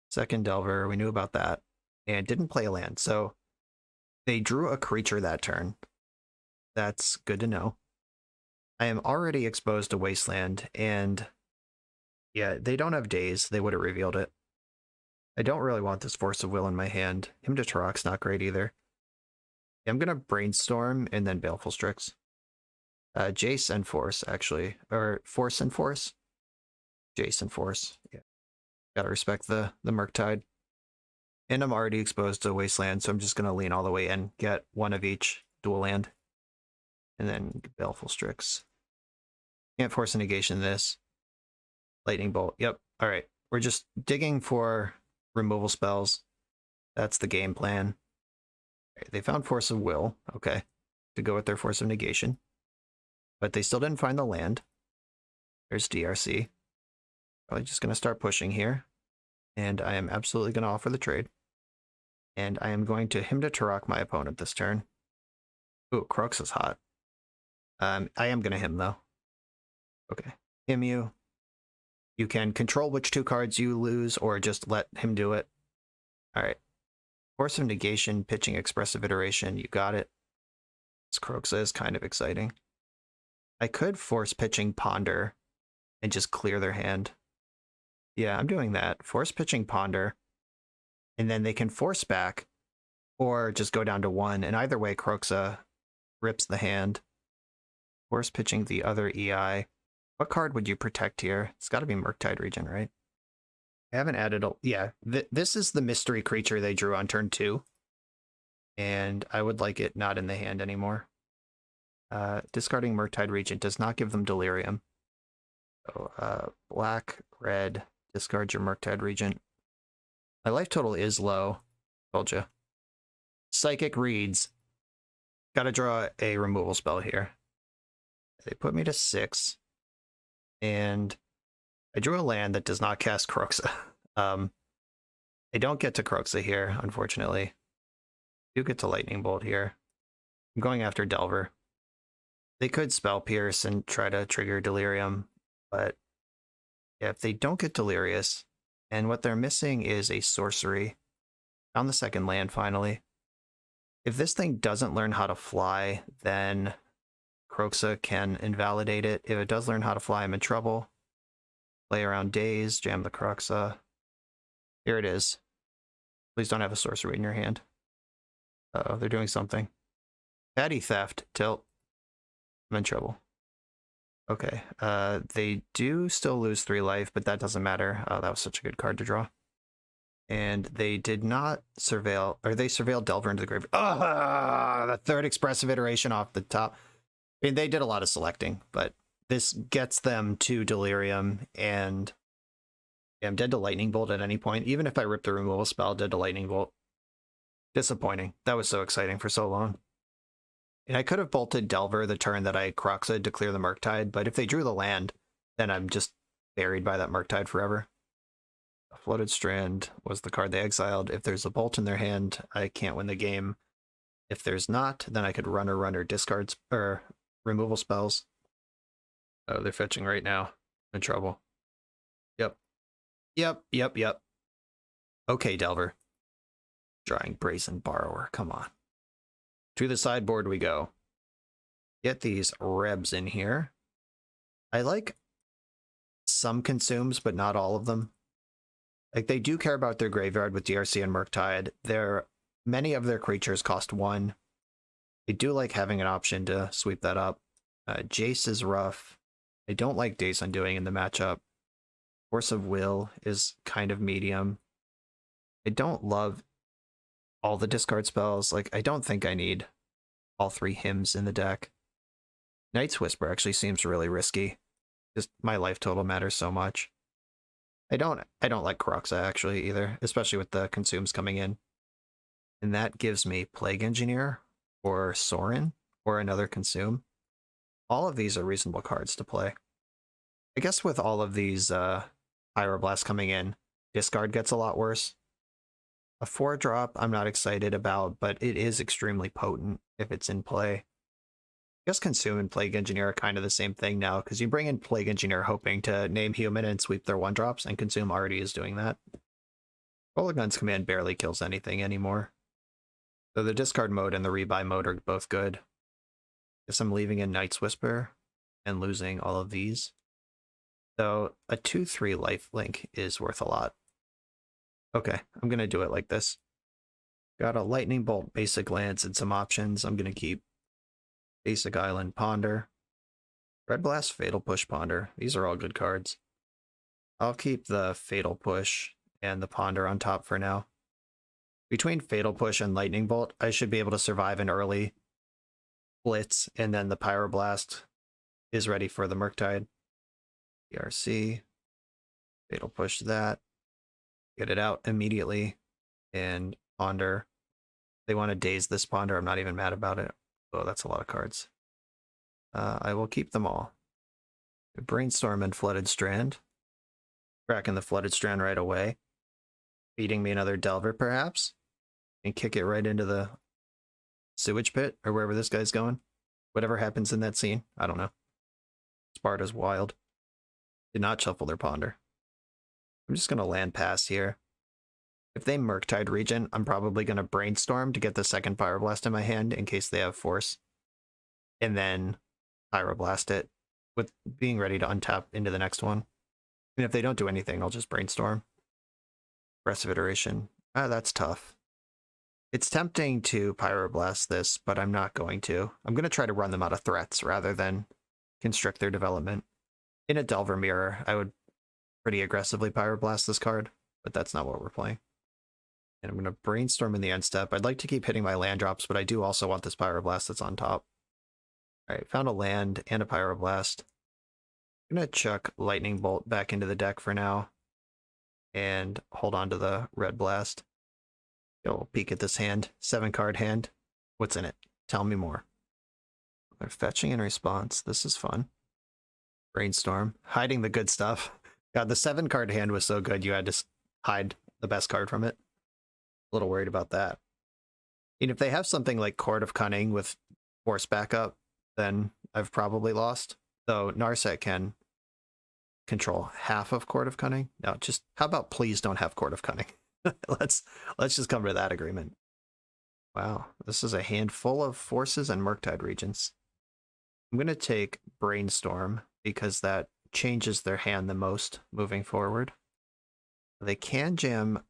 Second Delver, we knew about that. And didn't play a land, so they drew a creature that turn. That's good to know. I am already exposed to Wasteland, and yeah, they don't have days. They would have revealed it. I don't really want this Force of Will in my hand. Him to Tourach's not great either. I'm going to Brainstorm and then Baleful Strix. Jace and Force, actually. Or Force and Force? Jace and Force, yeah. Gotta respect the Murktide. And I'm already exposed to Wasteland, so I'm just going to lean all the way in, get 1 of each dual land. And then Baleful Strix. Can't force a negation this. Lightning Bolt, yep. Alright, we're just digging for removal spells. That's the game plan. Right, they found Force of Will, okay, to go with their Force of Negation. But they still didn't find the land. There's DRC. Probably just going to start pushing here. And I am absolutely going to offer the trade. And I am going to Him to Tourach my opponent this turn. Ooh, Kroxa is hot. I am going to Him, though. Okay. Him you. You can control which 2 cards you lose, or just let him do it. Alright. Force of Negation, pitching Expressive Iteration. You got it. This Kroxa is kind of exciting. I could force pitching Ponder and just clear their hand. Yeah, I'm doing that. Force pitching Ponder. And then they can force back or just go down to 1. And either way, Kroxa rips the hand. Force pitching the other EI. What card would you protect here? It's got to be Murktide Regent, right? I haven't added a... Yeah, this is the mystery creature they drew on turn 2. And I would like it not in the hand anymore. Discarding Murktide Regent does not give them Delirium. So, black, red, discard your Murktide Regent. My life total is low. Told you. Psychic Reads. Gotta draw a removal spell here. They put me to 6. And I drew a land that does not cast Kroxa. I don't get to Kroxa here, unfortunately. I do get to Lightning Bolt here. I'm going after Delver. They could Spell Pierce and try to trigger Delirium, but yeah, if they don't get Delirious, and what they're missing is a sorcery. Found the second land finally. If this thing doesn't learn how to fly, then Kroxa can invalidate it. If it does learn how to fly, I'm in trouble. Play around days, jam the Kroxa. Here it is. Please don't have a sorcery in your hand. Uh-oh, they're doing something. Petty theft. Tilt. I'm in trouble. Okay. They do still lose 3 life, but that doesn't matter. Oh, that was such a good card to draw. And they did not surveil, or they surveilled Delver into the grave. Ah, the 3rd expressive iteration off the top. I mean, they did a lot of selecting, but this gets them to Delirium, and yeah, I'm dead to Lightning Bolt at any point. Even if I rip the removal spell, dead to Lightning Bolt. Disappointing. That was so exciting for so long. And I could have bolted Delver the turn that I Kroxa to clear the Murktide, but if they drew the land, then I'm just buried by that Murktide forever. A Floated Strand was the card they exiled. If there's a bolt in their hand, I can't win the game. If there's not, then I could run or discard or removal spells. Oh, they're fetching right now. I'm in trouble. Yep. Okay, Delver. Drawing Brazen Borrower. Come on. To the sideboard we go. Get these Rebs in here. I like some consumes, but not all of them. Like, they do care about their graveyard with DRC and Murktide. Many of their creatures cost 1. They do like having an option to sweep that up. Jace is rough. I don't like Days Undoing in the matchup. Force of Will is kind of medium. I don't love all the discard spells. Like, I don't think I need all 3 hymns in the deck. Night's Whisper actually seems really risky. Just my life total matters so much. I don't like Kroxa actually either, especially with the consumes coming in. And that gives me Plague Engineer or Sorin or another consume. All of these are reasonable cards to play. I guess with all of these Pyroblast coming in, discard gets a lot worse. A 4-drop I'm not excited about, but it is extremely potent if it's in play. I guess Consume and Plague Engineer are kind of the same thing now, because you bring in Plague Engineer hoping to name human and sweep their 1-drops, and Consume already is doing that. Rollergun's command barely kills anything anymore. So the discard mode and the rebuy mode are both good. Guess I'm leaving in Night's Whisper and losing all of these. So a 2/3 lifelink is worth a lot. Okay, I'm going to do it like this. Got a Lightning Bolt, basic lands, and some options. I'm going to keep Basic Island, Ponder. Red Blast, Fatal Push, Ponder. These are all good cards. I'll keep the Fatal Push and the Ponder on top for now. Between Fatal Push and Lightning Bolt, I should be able to survive an early Blitz, and then the Pyroblast is ready for the Murktide. DRC. Fatal Push that. Get it out immediately. And Ponder. They want to daze this Ponder. I'm not even mad about it. Oh, that's a lot of cards. I will keep them all. Brainstorm and Flooded Strand. Cracking the Flooded Strand right away. Feeding me another Delver, perhaps. And kick it right into the sewage pit, or wherever this guy's going. Whatever happens in that scene. I don't know. Sparta's wild. Did not shuffle their Ponder. I'm just going to land pass here. If they Murktide Regent, I'm probably going to Brainstorm to get the second Pyroblast in my hand in case they have Force. And then Pyroblast it with being ready to untap into the next one. And if they don't do anything, I'll just Brainstorm. Aggressive Iteration. That's tough. It's tempting to Pyroblast this, but I'm not going to. I'm going to try to run them out of threats rather than constrict their development. In a Delver Mirror, I would pretty aggressively Pyroblast this card, but that's not what we're playing. And I'm going to Brainstorm in the end step. I'd like to keep hitting my land drops, but I do also want this Pyroblast that's on top. Alright, found a land and a Pyroblast. I'm going to chuck Lightning Bolt back into the deck for now. And hold on to the Red Blast. We'll peek at this hand. 7-card hand. What's in it? Tell me more. They're fetching in response. This is fun. Brainstorm. Hiding the good stuff. God, the 7-card hand was so good you had to hide the best card from it. A little worried about that. And if they have something like Court of Cunning with Force backup, then I've probably lost. Though Narset can control half of Court of Cunning. No, just how about please don't have Court of Cunning? let's just come to that agreement. Wow, this is a hand full of Forces and Murktide Regents. I'm going to take Brainstorm because that changes their hand the most moving forward. They can jam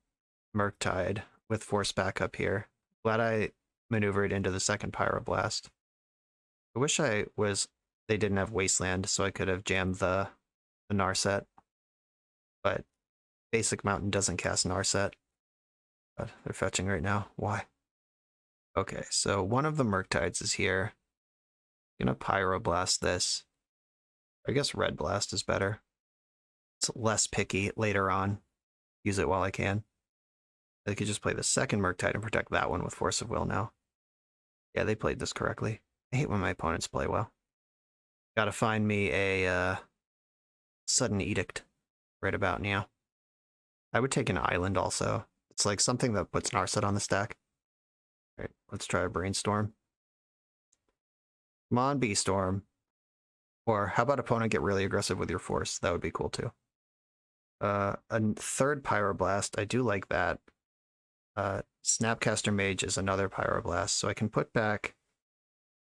Murktide with Force back up here. Glad I maneuvered into the second Pyroblast. I wish they didn't have Wasteland, so I could have jammed the Narset. But Basic Mountain doesn't cast Narset. But they're fetching right now. Why? Okay, so one of the Murktides is here. I'm gonna Pyroblast this. I guess Red Blast is better. It's less picky later on. Use it while I can. I could just play the second Murktide and protect that one with Force of Will now. Yeah, they played this correctly. I hate when my opponents play well. Gotta find me a Sudden Edict right about now. I would take an Island also. It's like something that puts Narset on the stack. Alright, let's try a Brainstorm. Come on, B-Storm. Or how about opponent get really aggressive with your Force? That would be cool too. A third Pyroblast, I do like that. Snapcaster Mage is another Pyroblast, so I can put back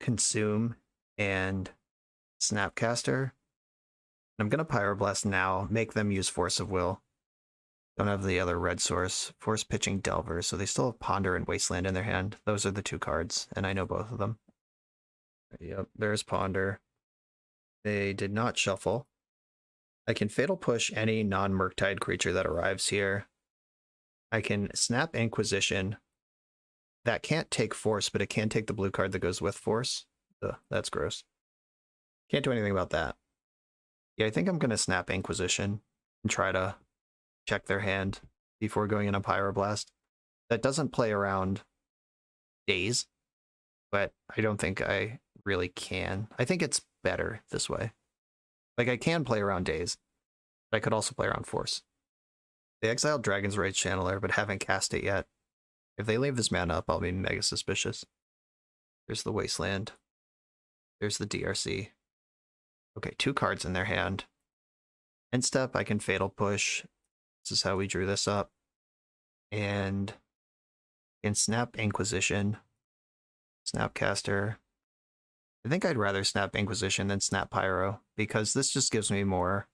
Consume and Snapcaster. I'm gonna Pyroblast now, make them use Force of Will. Don't have the other red source. Force pitching Delver, so they still have Ponder and Wasteland in their hand. Those are the two cards, and I know both of them. Yep, there's Ponder. They did not shuffle. I can Fatal Push any non-Murktide creature that arrives here. I can Snap Inquisition. That can't take Force, but it can take the blue card that goes with Force. Ugh, that's gross. Can't do anything about that. Yeah, I think I'm going to Snap Inquisition and try to check their hand before going in a Pyroblast. That doesn't play around Daze, but I don't think I really can. I think it's better this way. Like, I can play around Daze, but I could also play around Force. They exiled Dragon's Rage Channeler, but haven't cast it yet. If they leave this mana up, I'll be mega suspicious. There's the Wasteland. There's the DRC. Okay, 2 cards in their hand. End step, I can Fatal Push. This is how we drew this up. And in Snap Inquisition, Snapcaster. I think I'd rather Snap Inquisition than Snap Pyro, because this just gives me more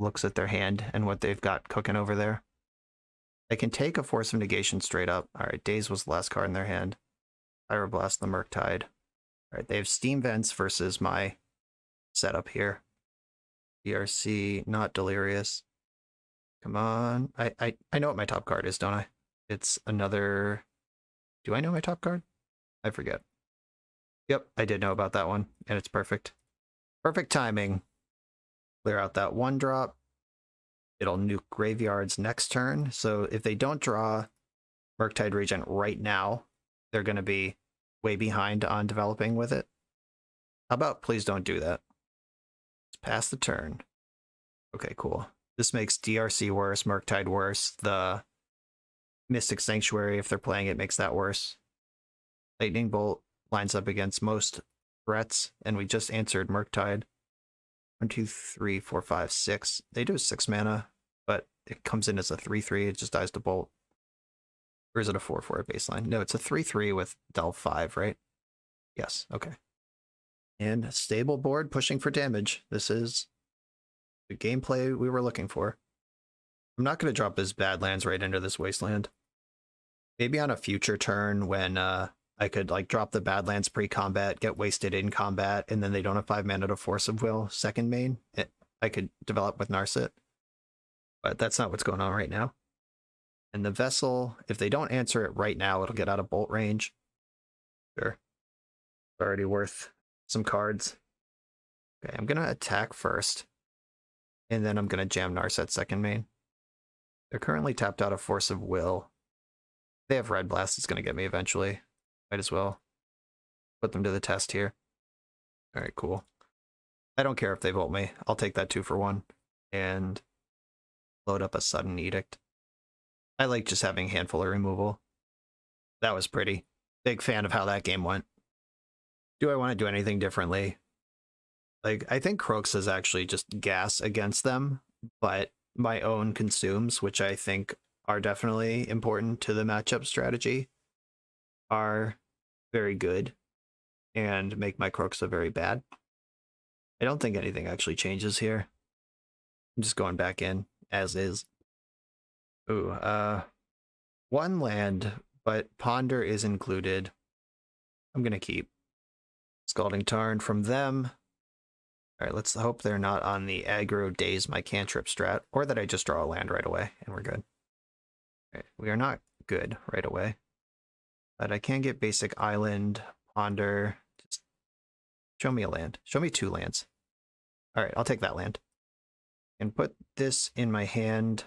looks at their hand and what they've got cooking over there. They can take a Force of Negation straight up. Alright, Daze was the last card in their hand. Pyroblast the Murktide. Alright, they have Steam Vents versus my setup here. DRC, not Delirious. Come on. I know what my top card is, don't I? It's another... Do I know my top card? I forget. Yep, I did know about that one, and it's perfect. Perfect timing. Clear out that 1-drop. It'll nuke graveyards next turn, so if they don't draw Murktide Regent right now, they're going to be way behind on developing with it. How about please don't do that? Let's pass the turn. Okay, cool. This makes DRC worse, Murktide worse. The Mystic Sanctuary, if they're playing it, makes that worse. Lightning Bolt lines up against most threats, and we just answered Murktide. 1, 2, 3, 4, 5, 6. They do 6 mana, but it comes in as a 3/3. It just dies to Bolt. Or is it a 4/4 baseline? No, it's a 3/3 with Delve 5, right? Yes, okay. And stable board pushing for damage. This is the gameplay we were looking for. I'm not going to drop his Badlands right into this Wasteland. Maybe on a future turn when I could like drop the Badlands pre-combat, get wasted in combat, and then they don't have 5 mana to Force of Will second main. I could develop with Narset. But that's not what's going on right now. And the Vessel, if they don't answer it right now, it'll get out of Bolt range. Sure. It's already worth some cards. Okay, I'm going to attack first. And then I'm going to jam Narset second main. They're currently tapped out of Force of Will. They have Red Blast, it's going to get me eventually. Might as well put them to the test here. Alright, cool. I don't care if they vote me. I'll take that 2 for 1. And load up a Sudden Edict. I like just having handful of removal. That was pretty. Big fan of how that game went. Do I want to do anything differently? Like, I think Kroxa is actually just gas against them, but my own consumes, which I think are definitely important to the matchup strategy, are very good and make my Kroxa very bad. I don't think anything actually changes here. I'm just going back in as is. Ooh, One land, but Ponder is included. I'm going to keep Scalding Tarn from them. All right, let's hope they're not on the aggro daze my cantrip strat, or that I just draw a land right away and we're good. All right, we are not good right away, but I can get basic island, Ponder. Just show me a land. Show me 2 lands. All right, I'll take that land. And put this in my hand.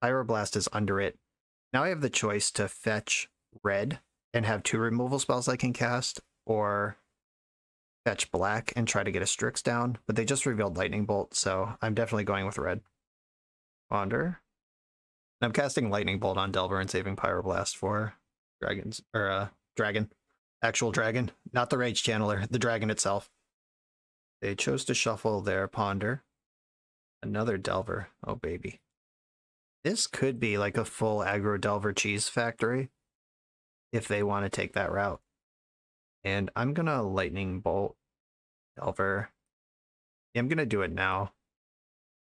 Pyroblast is under it. Now I have the choice to fetch red and have 2 removal spells I can cast, or fetch black and try to get a Strix down, but they just revealed Lightning Bolt, so I'm definitely going with red. Ponder. I'm casting Lightning Bolt on Delver and saving Pyroblast for dragons, or dragon. Actual dragon, not the Rage Channeler, the dragon itself. They chose to shuffle their Ponder. Another Delver. Oh, baby. This could be like a full aggro Delver cheese factory if they want to take that route. And I'm going to Lightning Bolt Delver. Yeah, I'm going to do it now.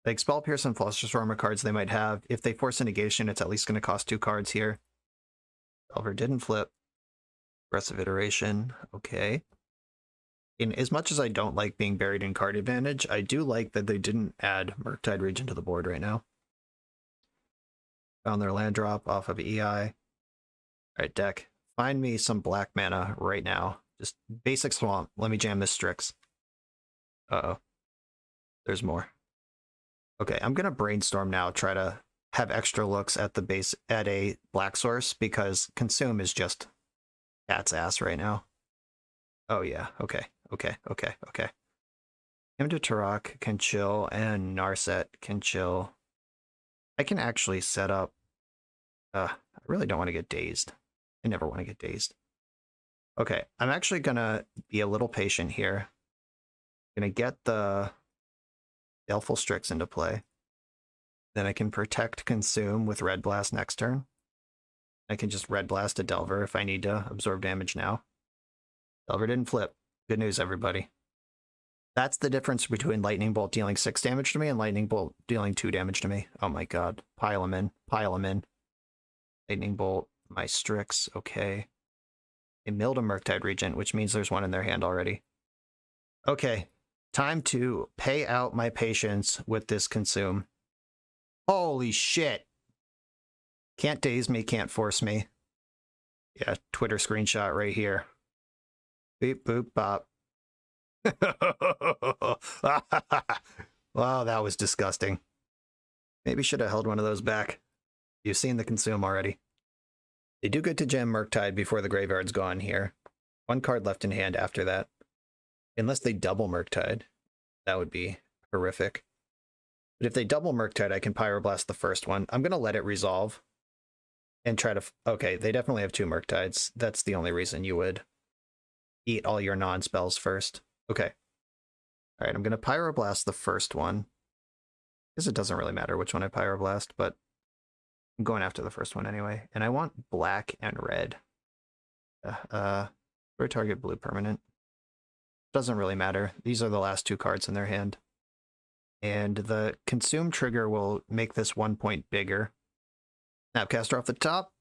Like Spell Pierce and Flusterstorm are cards they might have. If they force a negation, it's at least going to cost 2 cards here. Delver didn't flip. Aggressive Iteration. Okay. In as much as I don't like being buried in card advantage, I do like that they didn't add Murktide Region to the board right now. Found their land drop off of EI. All right, deck. Find me some black mana right now. Just basic swamp. Let me jam this Strix. Uh-oh. There's more. Okay, I'm going to brainstorm now, try to have extra looks at the base at a black source, because Consume is just cat's ass right now. Oh yeah, okay. Into Tourach can chill, and Narset can chill. I can actually set up... I really don't want to get dazed. I never want to get dazed. Okay, I'm actually going to be a little patient here. I'm going to get the Baleful Strix into play. Then I can protect Consume with Red Blast next turn. I can just Red Blast a Delver if I need to absorb damage now. Delver didn't flip. Good news, everybody. That's the difference between Lightning Bolt dealing 6 damage to me and Lightning Bolt dealing 2 damage to me. Oh my god. Pile them in. Pile them in. Lightning Bolt, my Strix, okay. They milled a Murktide Regent, which means there's one in their hand already. Okay. Time to pay out my patience with this Consume. Holy shit. Can't daze me, can't force me. Yeah, Twitter screenshot right here. Beep, boop, bop. Wow, that was disgusting. Maybe should have held one of those back. You've seen the Consume already. They do good to jam Murktide before the graveyard's gone here. 1 card left in hand after that. Unless they double Murktide. That would be horrific. But if they double Murktide, I can Pyroblast the first one. I'm going to let it resolve. And try to... Okay, they definitely have 2 Murktides. That's the only reason you would eat all your non-spells first. Okay. Alright, I'm going to Pyroblast the first one. I guess it doesn't really matter which one I Pyroblast, but I'm going after the first one anyway. And I want black and red. For target blue permanent. Doesn't really matter. These are the last 2 cards in their hand. And the Consume trigger will make this 1 point bigger. Snapcaster off the top.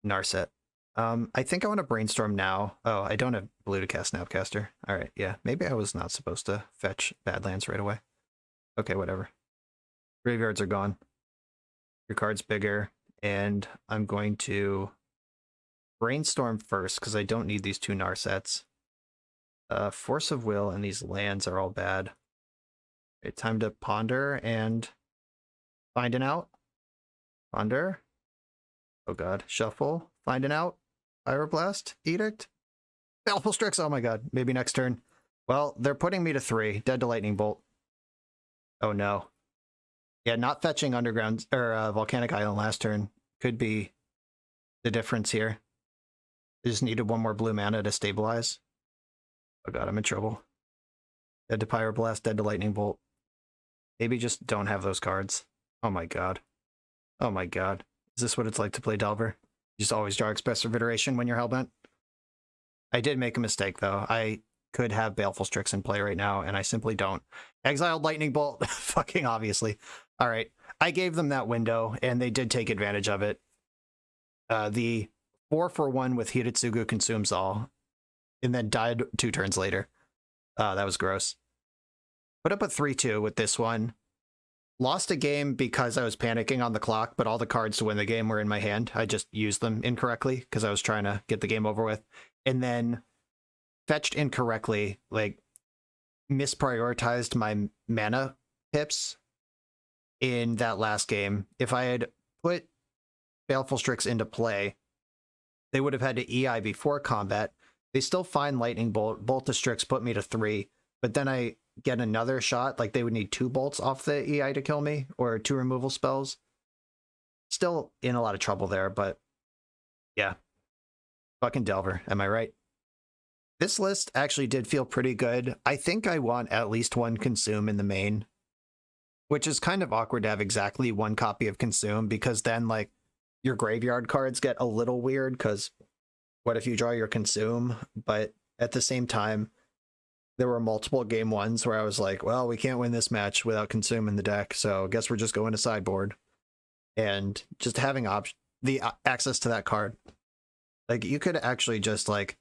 Narset. I think I want to brainstorm now. Oh, I don't have blue to cast Snapcaster. All right, yeah. Maybe I was not supposed to fetch Badlands right away. Okay, whatever. Graveyards are gone. Your card's bigger, and I'm going to brainstorm first because I don't need these 2 Narsets. Force of Will and these lands are all bad. Okay, time to ponder and find an out. Ponder. Oh god. Shuffle. Find an out. Pyroblast. Edict. Baleful Strix. Oh my god. Maybe next turn. Well, they're putting me to 3. Dead to Lightning Bolt. Oh no. Yeah, not fetching Underground or Volcanic Island last turn could be the difference here. I just needed 1 more blue mana to stabilize. Oh god, I'm in trouble. Dead to Pyroblast, dead to Lightning Bolt. Maybe just don't have those cards. Oh my god. Oh my god. Is this what it's like to play Delver? You just always draw Expressive Iteration when you're Hellbent? I did make a mistake, though. I could have Baleful Strix in play right now, and I simply don't. Exiled Lightning Bolt, fucking obviously. Alright, I gave them that window, and they did take advantage of it. The 4-for-1 with Hidetsugu consumes all, and then died 2 turns later. That was gross. Put up a 3-2 with this one. Lost a game because I was panicking on the clock, but all the cards to win the game were in my hand. I just used them incorrectly because I was trying to get the game over with. And then fetched incorrectly, like misprioritized my mana pips in that last game. If I had put Baleful Strix into play, they would have had to EI before combat. They still find Lightning Bolt. Bolt to Strix put me to 3, but then I get another shot. Like, they would need 2 bolts off the EI to kill me, or 2 removal spells. Still in a lot of trouble there, but yeah. Fucking Delver, am I right? This list actually did feel pretty good. I think I want at least 1 Consume in the main, which is kind of awkward to have exactly 1 copy of Consume, because then, like, your graveyard cards get a little weird, because what if you draw your Consume? But at the same time, there were multiple game 1s where I was like, well, we can't win this match without Consume in the deck, so I guess we're just going to sideboard. And just having the access to that card. Like, you could actually just, like,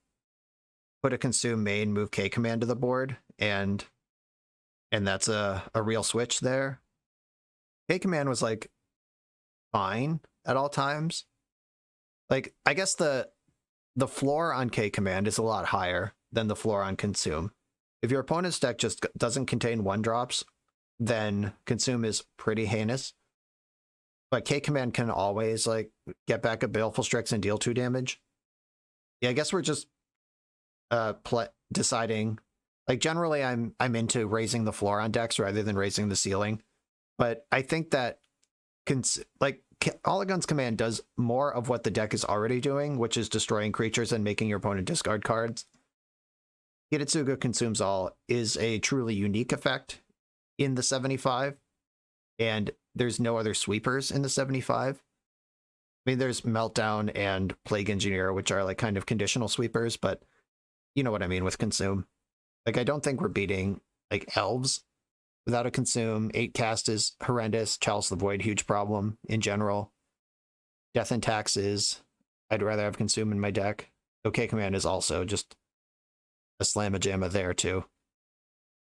put a Consume main, move K command to the board, and that's a real switch there. K command was, like, fine at all times. Like, I guess the floor on K command is a lot higher than the floor on Consume. If your opponent's deck just doesn't contain 1-drops, then Consume is pretty heinous. But K command can always, like, get back a Baleful Strix and deal 2 damage. Yeah, I guess we're just deciding. Like, generally I'm into raising the floor on decks rather than raising the ceiling. But I think that Oligon's command does more of what the deck is already doing, which is destroying creatures and making your opponent discard cards. Hidetsugu Consumes All is a truly unique effect in the 75, and there's no other sweepers in the 75. I mean, there's Meltdown and Plague Engineer, which are, like, kind of conditional sweepers, but you know what I mean with Consume. Like, I don't think we're beating, like, Elves without a Consume. 8 cast is horrendous. Chalice the Void, huge problem in general. Death and Taxes, I'd rather have Consume in my deck. OK command is also just a slamma-jamma there, too.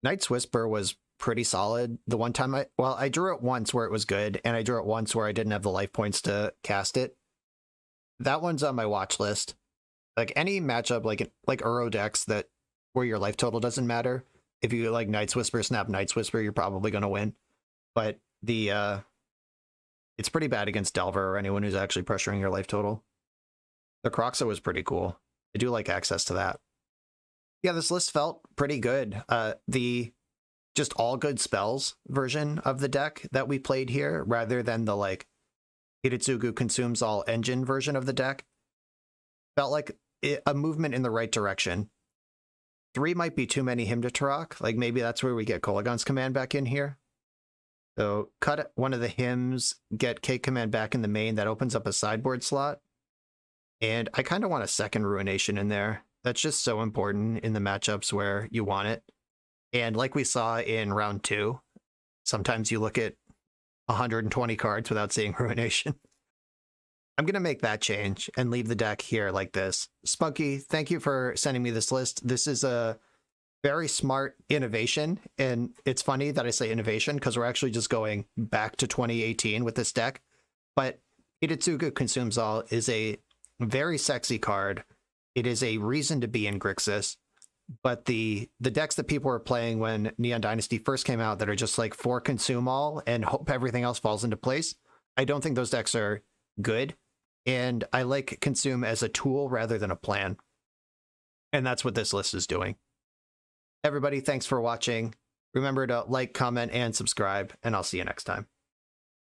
Night's Whisper was pretty solid. The one time I drew it once where it was good, and I drew it once where I didn't have the life points to cast it. That one's on my watch list. Like, any matchup, like Uro decks where your life total doesn't matter, if you, like, Night's Whisper, snap Night's Whisper, you're probably going to win. But it's pretty bad against Delver or anyone who's actually pressuring your life total. The Kroxa was pretty cool. I do like access to that. Yeah, this list felt pretty good. The just all good spells version of the deck that we played here, rather than the, like, Hidetsugu Consumes All engine version of the deck, felt like a movement in the right direction. 3 might be too many Hymn to Tourach. Like, maybe that's where we get Kolaghan's command back in here. So cut one of the hymns, get K command back in the main. That opens up a sideboard slot. And I kind of want a second Ruination in there. That's just so important in the matchups where you want it. And like we saw in round 2, sometimes you look at 120 cards without seeing Ruination. I'm going to make that change and leave the deck here like this. Spunky, thank you for sending me this list. This is a very smart innovation. And it's funny that I say innovation because we're actually just going back to 2018 with this deck. But Hidetsugu Consumes All is a very sexy card. It is a reason to be in Grixis. But the decks that people were playing when Neon Dynasty first came out that are just like 4 Consume All and hope everything else falls into place, I don't think those decks are good. And I like Consume as a tool rather than a plan. And that's what this list is doing. Everybody, thanks for watching. Remember to like, comment, and subscribe, and I'll see you next time.